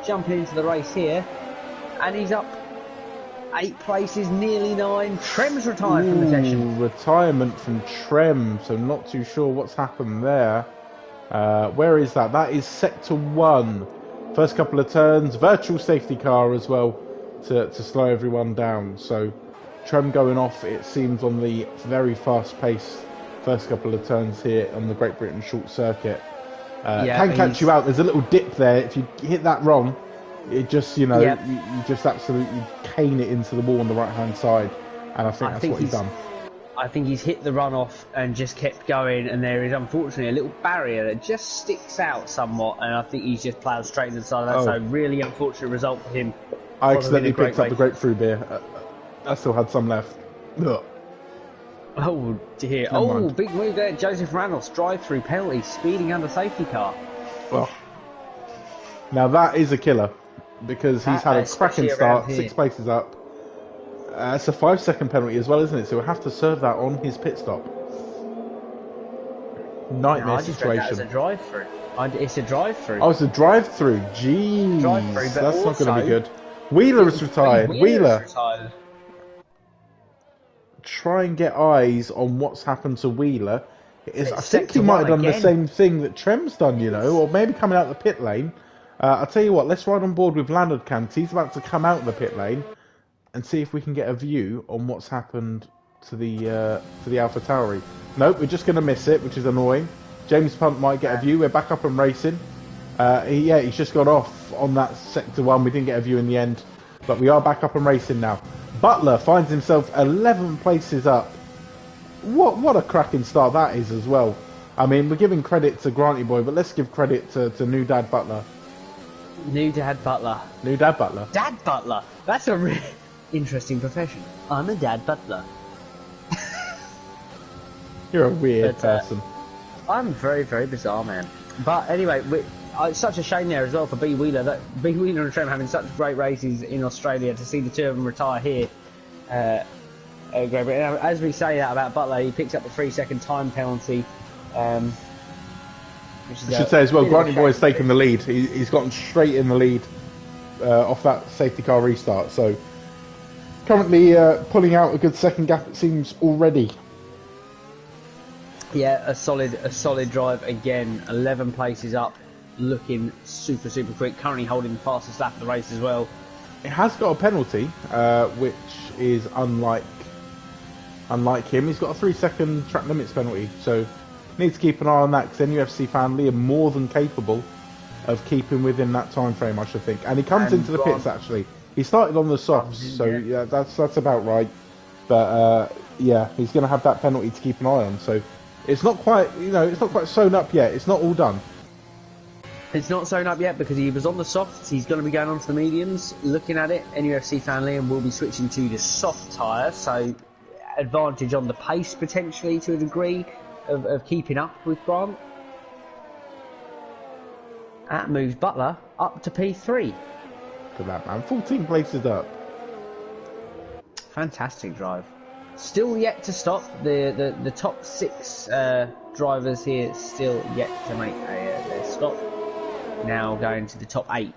jumping into the race here, and he's up 8 places, nearly 9. Trem's retired from the session. Retirement from Trem, so not too sure what's happened there. Where is that? That is sector 1. First couple of turns, virtual safety car as well to slow everyone down. So Trem going off, it seems, on the very fast pace first couple of turns here on the Great Britain short circuit. Can catch you out. There's a little dip there. If you hit that wrong, it just, you just absolutely cane it into the wall on the right hand side. And I think that's what he's done. I think he's hit the runoff and just kept going, and there is unfortunately a little barrier that just sticks out somewhat, and I think he's just ploughed straight into the side of that. So really unfortunate result for him. I accidentally picked up the grapefruit beer. I still had some left. Ugh. Oh dear. Big move there. Joseph Randolph's drive-through penalty, speeding under safety car. Well, now that is a killer, because he's had a cracking start, 6 places up. It's a 5-second penalty as well, isn't it? So we'll have to serve that on his pit stop. Nightmare situation. It's a drive-through. It's a drive-through. Oh, it's a drive-through. Jeez, that's not going to be good. Wheeler is retired. Wheeler. Try and get eyes on what's happened to Wheeler. I think he might have done the same thing that Trem's done, or maybe coming out the pit lane. I'll tell you what, let's ride on board with Leonard Kant. He's about to come out of the pit lane and see if we can get a view on what's happened to the AlphaTauri. Nope, we're just going to miss it, which is annoying. James Punt might get a view. We're back up and racing. He's just got off on that sector 1. We didn't get a view in the end, but we are back up and racing now. Butler finds himself 11 places up. What a cracking start that is as well. I mean, we're giving credit to Granty Boy, but let's give credit to New Dad Butler. New Dad Butler. New Dad Butler. Dad Butler. That's a really interesting profession. I'm a Dad Butler. You're a weird person. I'm a very, very bizarre man. But anyway, it's such a shame there as well for B Wheeler, that B Wheeler and Trem having such great races in Australia, to see the two of them retire here. Great Britain. As we say that about Butler, he picks up the 3-second time penalty. I should say as well, Granty Boy has taken the lead. He's gotten straight in the lead off that safety car restart. So currently pulling out a good second gap, it seems, already. Yeah, a solid drive again. 11 places up, looking super quick. Currently holding the fastest lap of the race as well. It has got a penalty, which is unlike him. He's got a 3-second track limits penalty, so need to keep an eye on that, because NUFC fan Liam more than capable of keeping within that time frame, I should think. And he comes into the pits actually. He started on the softs, so yeah, that's about right. But he's going to have that penalty to keep an eye on. So it's not quite, it's not quite sewn up yet. It's not all done. It's not sewn up yet because he was on the softs. He's going to be going on to the mediums. Looking at it, NUFC fan Liam will be switching to the soft tyre, so advantage on the pace potentially to a degree of keeping up with Grant. That moves Butler up to P3. Look at that, man. 14 places up. Fantastic drive. Still yet to stop. The top 6 drivers here still yet to make their stop. Now going to the top 8.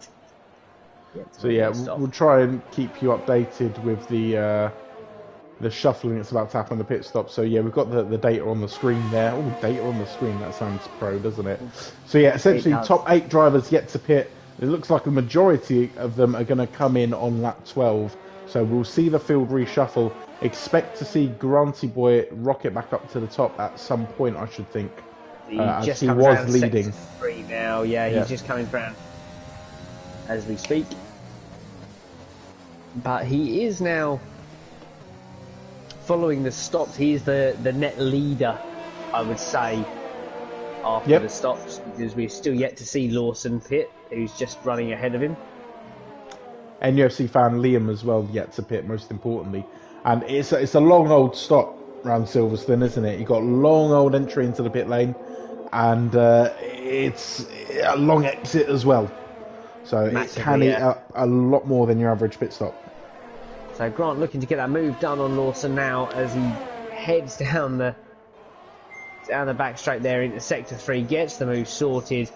So yeah, we'll try and keep you updated with the the shuffling that's about to happen on the pit stop. So yeah, we've got the data on the screen there. Oh, data on the screen, that sounds pro, doesn't it? So yeah, essentially top 8 drivers yet to pit. It looks like a majority of them are going to come in on lap 12. So we'll see the field reshuffle. Expect to see Granty Boy rocket back up to the top at some point, I should think. As he was leading. Sector 3 now, yeah, he's just coming round as we speak. But he is now following the stops. He is the net leader, I would say, after the stops, because we're still yet to see Lawson pit, who's just running ahead of him. And UFC fan Liam as well yet to pit, most importantly. And it's a long old stop around Silverstone, isn't it? You've got long old entry into the pit lane, and it's a long exit as well. So it can eat up a lot more than your average pit stop. So Grant looking to get that move done on Lawson now as he heads down the back straight there into sector 3, gets the move sorted,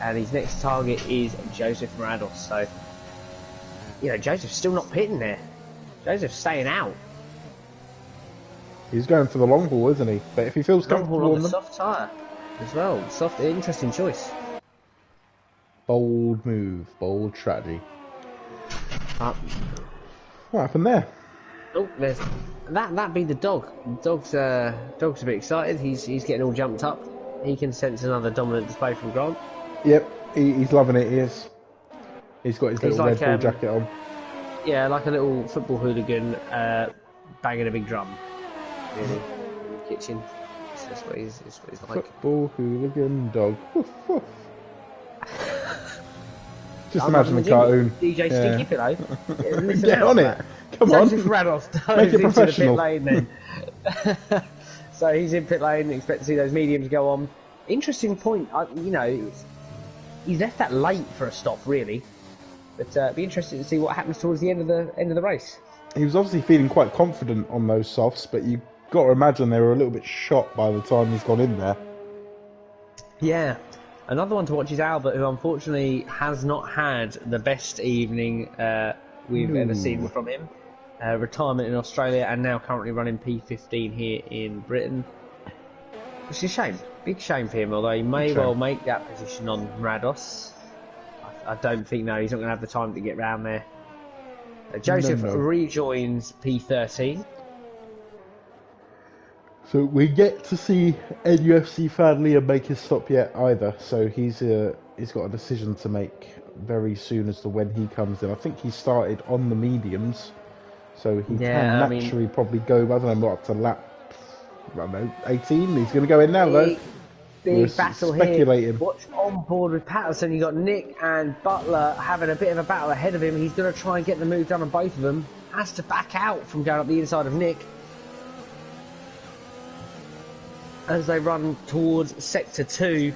and his next target is Joseph Murados. So, you know, Joseph's still not pitting there. Joseph's staying out. He's going for the long haul, isn't he? But if he feels comfortable on the soft tyre as well. Soft, interesting choice. Bold move, bold strategy. What happened there? Oh, there's that be the dog. Dog's a bit excited. He's getting all jumped up. He can sense another dominant display from Grant. Yep, he's loving it. He is. He's got his little Red Bull jacket on. Yeah, like a little football hooligan banging a big drum. Really, in the kitchen. That's what he's like. Football hooligan dog. Woof, woof. Just imagine the cartoon. DJ Stinky Pillow. Get on it. Come on. Joseph Rados Make it professional. Into the pit lane then. So he's in pit lane. Expect to see those mediums go on. Interesting point. You know, he's left that late for a stop, really. But be interested to see what happens towards the end of the race. He was obviously feeling quite confident on those softs, but you got to imagine they were a little bit shot by the time he's gone in there. Yeah. Another one to watch is Albert, who unfortunately has not had the best evening we've ever seen from him. Retirement in Australia and now currently running P15 here in Britain. Which is a shame. Big shame for him, although he may well make that position on Rados. I don't think, no, he's not going to have the time to get round there. Joseph rejoins P13. So we get to see NUFC fan Liam make his stop yet either. So he's got a decision to make very soon as to when he comes in. I think he started on the mediums, so he can naturally probably go, I don't know, up to lap, I don't know, 18. He's going to go in now though. Big battle here. Watch on board with Patterson. You got Nick and Butler having a bit of a battle ahead of him. He's going to try and get the move done on both of them. Has to back out from going up the inside of Nick as they run towards sector 2.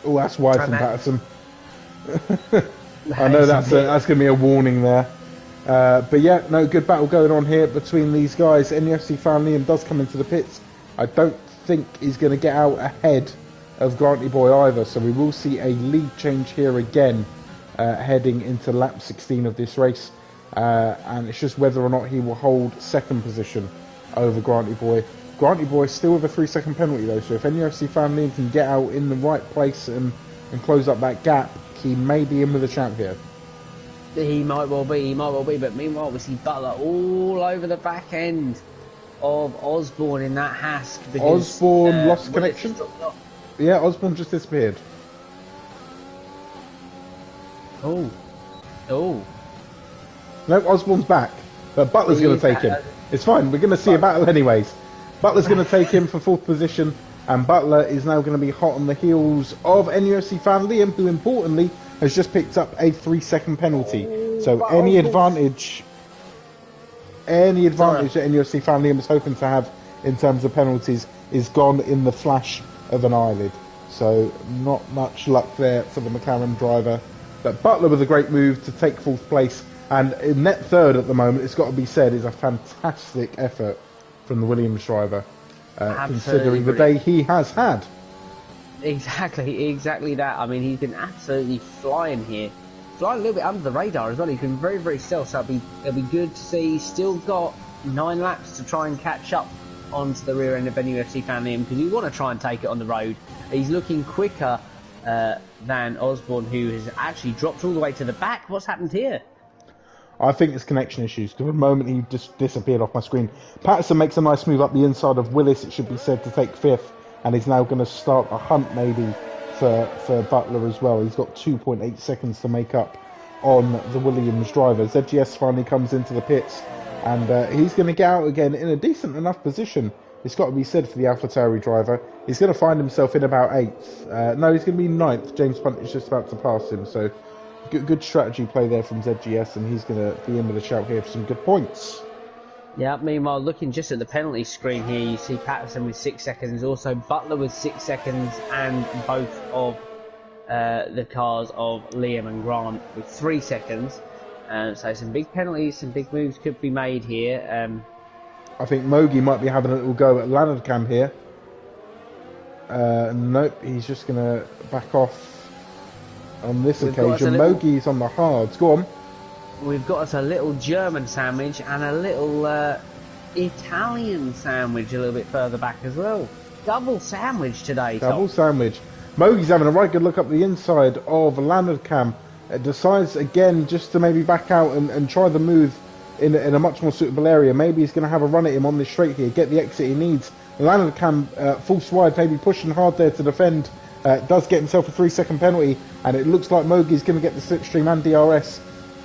Oh, that's wide from Patterson. I know that's going to be a warning there. But yeah, no, good battle going on here between these guys. NUFC fan Liam does come into the pits. I don't think he's going to get out ahead of Granty Boy either, so we will see a lead change here again heading into lap 16 of this race, and it's just whether or not he will hold second position over Granty Boy. Granty Boy still with a 3-second penalty though, so if NUFC fan Liam can get out in the right place and close up that gap, he may be in with a champ here. He might well be, but meanwhile we see Butler all over the back end of Osborne in that Hask. Because, Osborne lost connection? Yeah, Osborne just disappeared. Oh. No, Osborne's back, but Butler's going to take him. It's fine, we're going to see a battle anyways. Butler's going to take him for 4th position, and Butler is now going to be hot on the heels of NUFC fan Liam, who importantly has just picked up a 3-second penalty. So any advantage that NUFC fan Liam is hoping to have in terms of penalties is gone in the flash of an eyelid. So not much luck there for the McLaren driver. But Butler with a great move to take 4th place, and in net 3rd at the moment, it's got to be said, is a fantastic effort from the Williams driver, considering the day he has had. Exactly that. I mean, he's been absolutely flying here. Flying a little bit under the radar as well. He's been very, very stealth, so it'll be good to see. He's still got 9 laps to try and catch up onto the rear end of NUFC fan Liam, because we want to try and take it on the road. He's looking quicker than Osborne, who has actually dropped all the way to the back. What's happened here? I think it's connection issues, because the moment he just disappeared off my screen. Patterson makes a nice move up the inside of Willis, it should be said, to take 5th, and he's now going to start a hunt maybe for Butler as well. He's got 2.8 seconds to make up on the Williams driver. ZGS finally comes into the pits, and he's going to get out again in a decent enough position. It's got to be said for the AlphaTauri driver. He's going to find himself in about 8th. No, he's going to be 9th. James Punt is just about to pass him, so good strategy play there from ZGS, and he's going to be in with a shout here for some good points. Yeah, meanwhile, looking just at the penalty screen here, you see Patterson with 6 seconds, also Butler with 6 seconds, and both of the cars of Liam and Grant with 3 seconds. So some big penalties, some big moves could be made here. I think Mogi might be having a little go at Lanardcam here. Nope, he's just going to back off on this occasion. Mogi's on the hards. Go on. We've got us a little German sandwich and a little Italian sandwich a little bit further back as well. Double sandwich today, Tom. Double sandwich. Mogi's having a right good look up the inside of Lanardcam. Decides again just to maybe back out and try the move in a much more suitable area. Maybe he's going to have a run at him on this straight here, get the exit he needs. Lanardcam false wide, maybe pushing hard there to defend. Does get himself a 3-second penalty, and it looks like Mogi's going to get the slipstream and DRS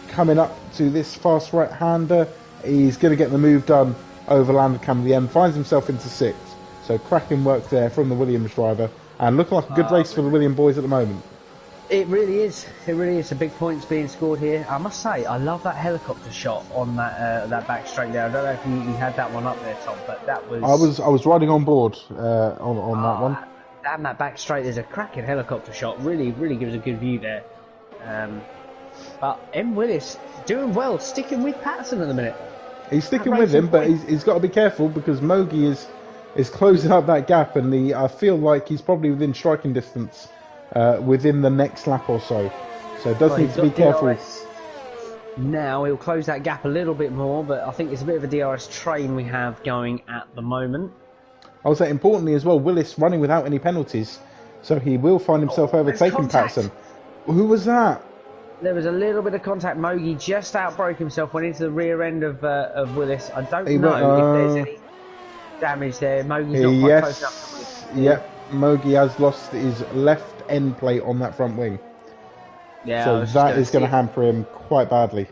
coming up to this fast right-hander. He's going to get the move done over Lanardcam at the end, finds himself into 6th. So cracking work there from the Williams driver, and looking like a good race for the Williams boys at the moment. It really is. It really is. A big points being scored here. I must say, I love that helicopter shot on that back straight there. I don't know if you had that one up there, Tom, but that was. I was riding on board on that one. And that back straight is a cracking helicopter shot. Really, really gives a good view there. But M. Willis doing well, sticking with Patterson at the minute. He's sticking with him, but he's got to be careful because Mogi is closing up that gap, and I feel like he's probably within striking distance within the next lap or so. So it does need to be careful. Now he'll close that gap a little bit more, but I think it's a bit of a DRS train we have going at the moment. I would say importantly as well, Willis running without any penalties, so he will find himself overtaking Patterson. Who was that? There was a little bit of contact. Mogi just outbroke himself, went into the rear end of Willis. I don't know if there's any damage there. Mogi's not quite close enough to Willis. Yep, Mogi has lost his left end plate on that front wing. Yeah, so that is going to hamper him quite badly.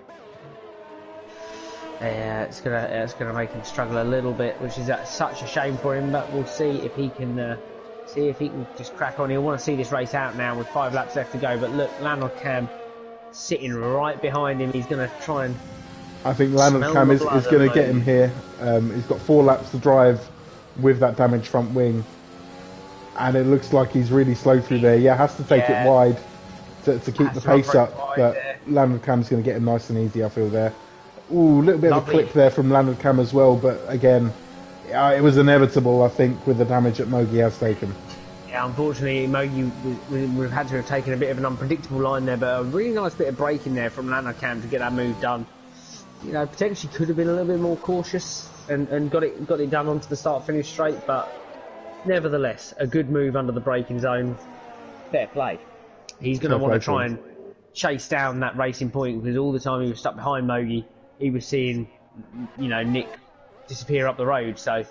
Yeah, it's gonna make him struggle a little bit, which is such a shame for him. But we'll see if he can just crack on. He'll want to see this race out now with 5 laps left to go. But look, Lanardcam sitting right behind him. He's going to try and. I think Lanardcam is going to get him here. He's got 4 laps to drive with that damaged front wing, and it looks like he's really slow through there. Yeah, has to take it wide to keep the pace up. But Lanardcam's going to get him nice and easy, I feel there. Ooh, a little bit of a clip there from Lanardcam as well, but again, it was inevitable, I think, with the damage that Mogi has taken. Yeah, unfortunately, Mogi we've had to have taken a bit of an unpredictable line there, but a really nice bit of braking there from Lanardcam to get that move done. You know, potentially could have been a little bit more cautious and got it done onto the start-finish straight, but nevertheless, a good move under the braking zone. Fair play. He's going to want to try and chase down that racing point, because all the time he was stuck behind Mogi, he was seeing, Nick disappear up the road. So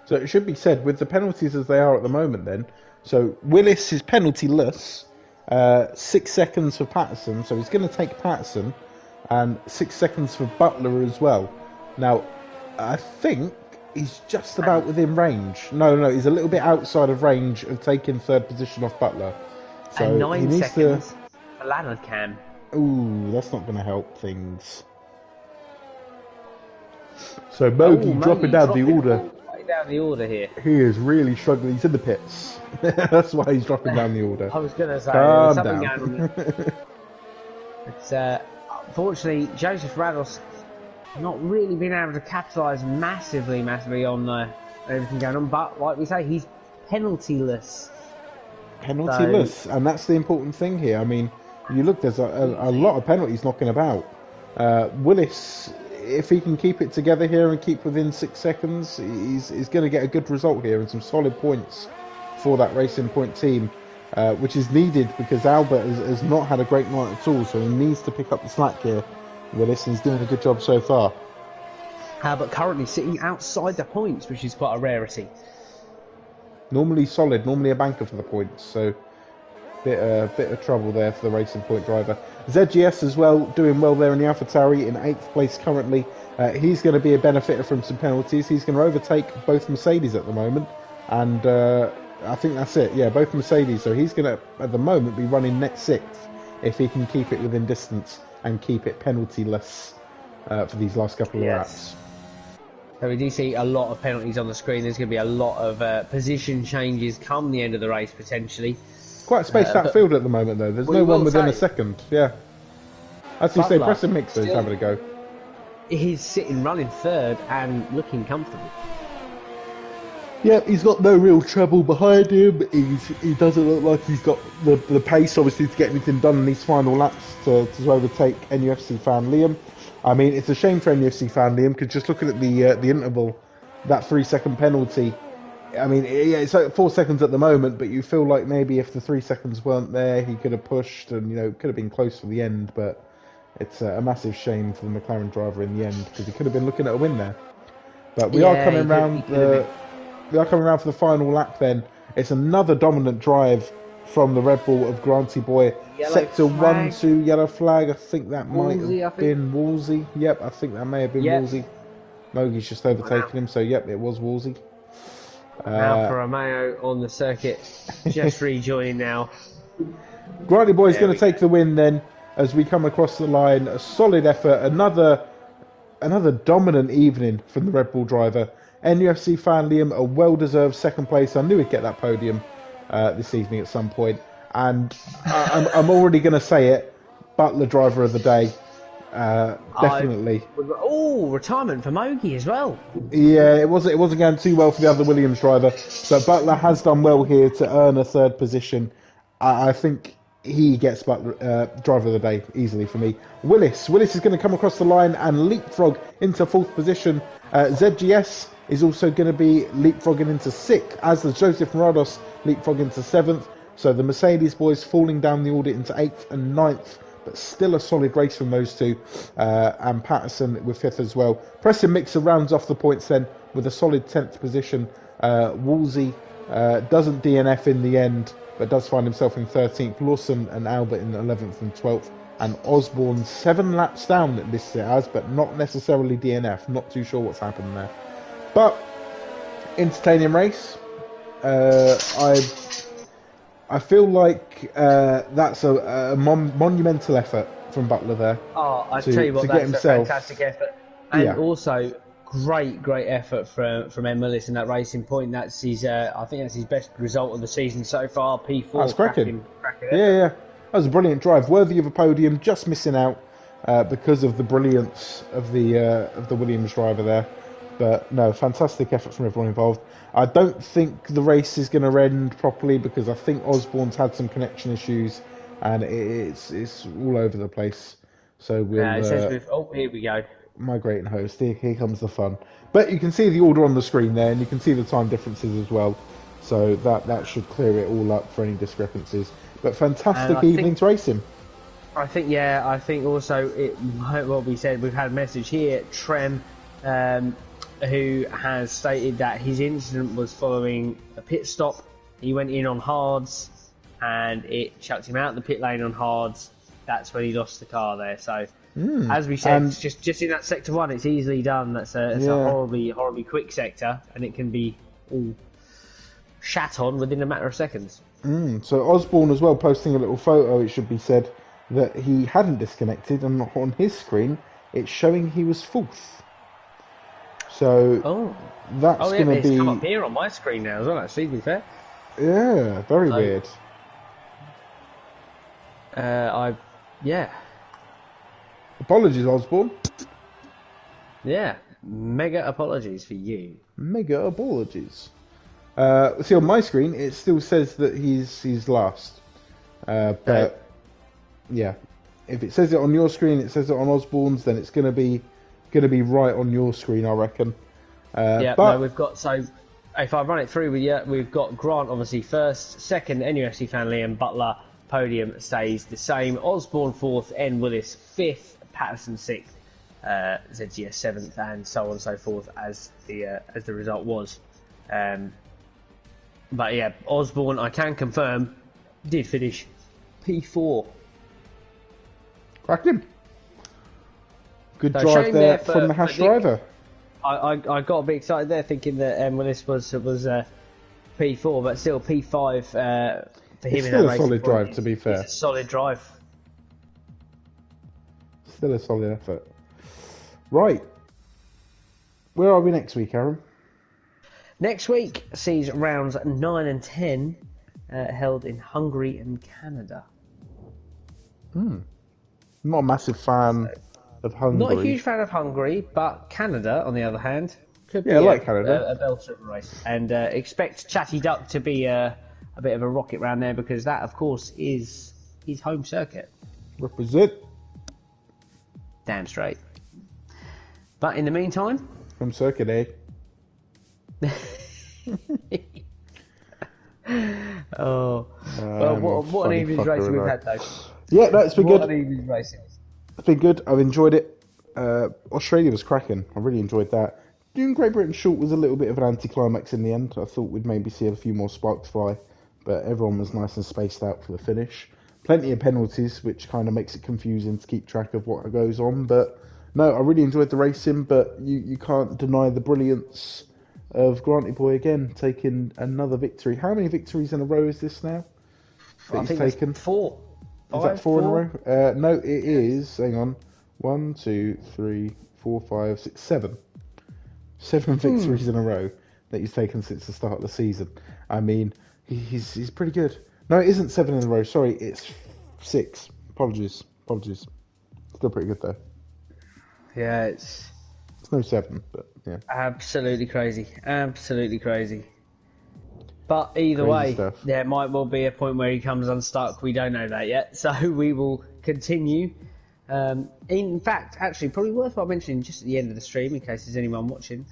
it should be said, with the penalties as they are at the moment then, so Willis is penalty-less, 6 seconds for Patterson, so he's going to take Patterson, and 6 seconds for Butler as well. Now, I think he's just about within range. No, he's a little bit outside of range of taking 3rd position off Butler. So and 9 seconds for Lanardcam. Ooh, that's not going to help things. So Mogi dropping down the order. Down the order here. He is really struggling. He's in the pits. That's why he's dropping down the order. I was going to say something down. But unfortunately, Joseph Rados not really been able to capitalise massively on everything going on. But like we say, he's penaltyless. And that's the important thing here. I mean, you look, there's a lot of penalties knocking about. Willis if he can keep it together here and keep within 6 seconds, he's going to get a good result here and some solid points for that Racing Point team, which is needed because Albert has not had a great night at all, so he needs to pick up the slack here. Willis, and he's doing a good job so far. But currently sitting outside the points, which is quite a rarity. Normally solid, normally a banker for the points, so bit of trouble there for the Racing Point driver. ZGS as well, doing well there in the AlphaTauri in 8th place currently. He's going to be a benefiter from some penalties. He's going to overtake both Mercedes at the moment, and I think that's it. Yeah, both Mercedes. So he's going to, at the moment, be running net 6th if he can keep it within distance and keep it penalty-less for these last couple of laps. So we do see a lot of penalties on the screen. There's going to be a lot of position changes come the end of the race, potentially. Quite a spaced out field at the moment, though. There's no one within a second. Yeah. As you say, Preston Mixer is having a go. He's sitting running 3rd and looking comfortable. Yeah, he's got no real trouble behind him. He doesn't look like he's got the pace, obviously, to get anything done in these final laps to overtake NUFC fan Liam. I mean, it's a shame for NUFC fan Liam, because just looking at the interval, that 3-second penalty, I mean, yeah, it's like 4 seconds at the moment, but you feel like maybe if the 3 seconds weren't there, he could have pushed and, could have been close for the end, but it's a massive shame for the McLaren driver in the end, because he could have been looking at a win there. But we are coming round for the final lap then. It's another dominant drive from the Red Bull of Granty Boy. Yellow Sector flag. 1-2, yellow flag. I think that Woolsey, might have been Woolsey. Yep, I think that may have been Woolsey. Mogie's just overtaken him, so yep, it was Woolsey. Alfa Romeo on the circuit, just rejoining now. Granty Boy's going to take the win then as we come across the line. A solid effort, another dominant evening from the Red Bull driver. NUFC fan Liam, a well-deserved 2nd place. I knew he'd get that podium this evening at some point. And I'm already going to say it, Butler driver of the day. Definitely. Retirement for Mogi as well. Yeah, it wasn't going too well for the other Williams driver, but Butler has done well here to earn a 3rd position. I think he gets Butler driver of the day easily for me. Willis is going to come across the line and leapfrog into 4th position. ZGS is also going to be leapfrogging into 6th, as does Joseph Morados leapfrog into 7th. So the Mercedes boys falling down the order into 8th and 9th, but still a solid race from those two. And Patterson with 5th as well. Preston Mixer rounds off the points then with a solid 10th position. Woolsey doesn't DNF in the end, but does find himself in 13th. Lawson and Albert in 11th and 12th. And Osborne 7 laps down that this it has, but not necessarily DNF. Not too sure what's happened there. But entertaining race. I feel like that's a monumental effort from Butler there. Oh, I tell you what, that's a fantastic effort. And also, great effort from Ed Willis in that Racing Point. That's his, I think that's his best result of the season so far. P4. That's cracking. Yeah. That was a brilliant drive, worthy of a podium, just missing out because of the brilliance of the Williams driver there. But no, fantastic effort from everyone involved. I don't think the race is going to end properly because I think Osborne's had some connection issues and it's all over the place. So we'll. It says here we go. Migrating host. Here comes the fun. But you can see the order on the screen there, and you can see the time differences as well. So that should clear it all up for any discrepancies. But fantastic evening to racing. I think also what we said, we've had a message here, Trem, who has stated that his incident was following a pit stop. He went in on hards and it chucked him out the pit lane on hards. That's when he lost the car there. So as we said, just in that sector 1, it's easily done. It's a horribly quick sector, and it can be all shat on within a matter of seconds. So Osborne as well posting a little photo, it should be said, that he hadn't disconnected, and on his screen it's showing he was 4th. So that's going to be. It's come up here on my screen now as well. Actually, to be fair. Yeah, very weird. Apologies, Osborne. Yeah, mega apologies for you. Mega apologies. See, on my screen it still says that he's last. But yeah, if it says it on your screen, it says it on Osborne's, then it's going to be going to be right on your screen, I reckon. Yeah, but no, we've got, so if I run it through with you, we've got Grant obviously first, second NUFC fan Liam Butler, podium stays the same, Osborne fourth, N Willis fifth, Patterson sixth, ZGS seventh, and so on and so forth as the result was. But yeah, Osborne, I can confirm, did finish P4. cracking. Good So drive shame there there from the Hash driver. I got a bit excited there thinking that Willis was P4, but still P5 for him It's in still that a race. solid drive, to be fair. It's a solid drive. Still a solid effort. Right. Where are we next week, Aaron? Next week sees rounds 9 and 10 held in Hungary and Canada. I'm not a massive fan of Hungary. Not a huge fan of Hungary, but Canada, on the other hand, could be I like Canada. a belter of a race. And expect Chatty Duck to be a bit of a rocket round there, because that, of course, is his home circuit. Represent. Damn straight. But in the meantime... Home circuit, eh? Oh, well, what an evening's racing we've had, though. Yeah, no, it's been What good. an evening's racing. It's been good. I've enjoyed it. Australia was cracking. I really enjoyed that. Doing Great Britain short was a little bit of an anticlimax in the end. I thought we'd maybe see a few more sparks fly, but everyone was nice and spaced out for the finish. Plenty of penalties, which kind of makes it confusing to keep track of what goes on. But no, I really enjoyed the racing, but you can't deny the brilliance of Granty Boy again, taking another victory. How many victories in a row is this now? I think it's 4. Is that 4 in a row? No, it is. Hang on. 1, 2, 3, 4, 5, 6, 7. 7 victories in a row that he's taken since the start of the season. I mean, he's pretty good. No, it isn't 7 in a row. Sorry, it's 6. Apologies. Still pretty good though. Yeah, it's no 7, but yeah. absolutely crazy. But either Crazy way, stuff. there might well be a point where he comes unstuck. We don't know that yet, so we will continue. In fact, actually, probably worthwhile mentioning just at the end of the stream, in case there's anyone watching,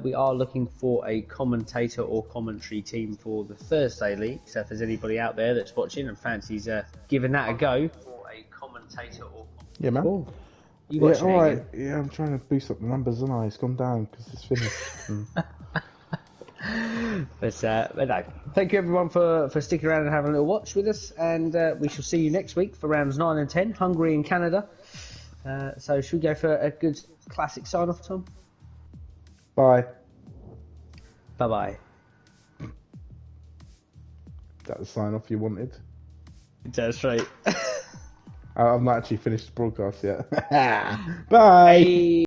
we are looking for a commentator or commentary team for the Thursday League. So if there's anybody out there that's watching and fancies giving that a go, for a commentator or Yeah, man. Cool. You Yeah, watching it alright. again? Yeah, I'm trying to boost up the numbers, and it's gone down because it's finished. But no, thank you everyone for sticking around and having a little watch with us, and we shall see you next week for rounds 9 and 10, Hungary and Canada. So should we go for a good classic sign off, Tom? Bye. Bye bye. That was the sign off you wanted. That's right. I've not actually finished the broadcast yet. Bye. Hey.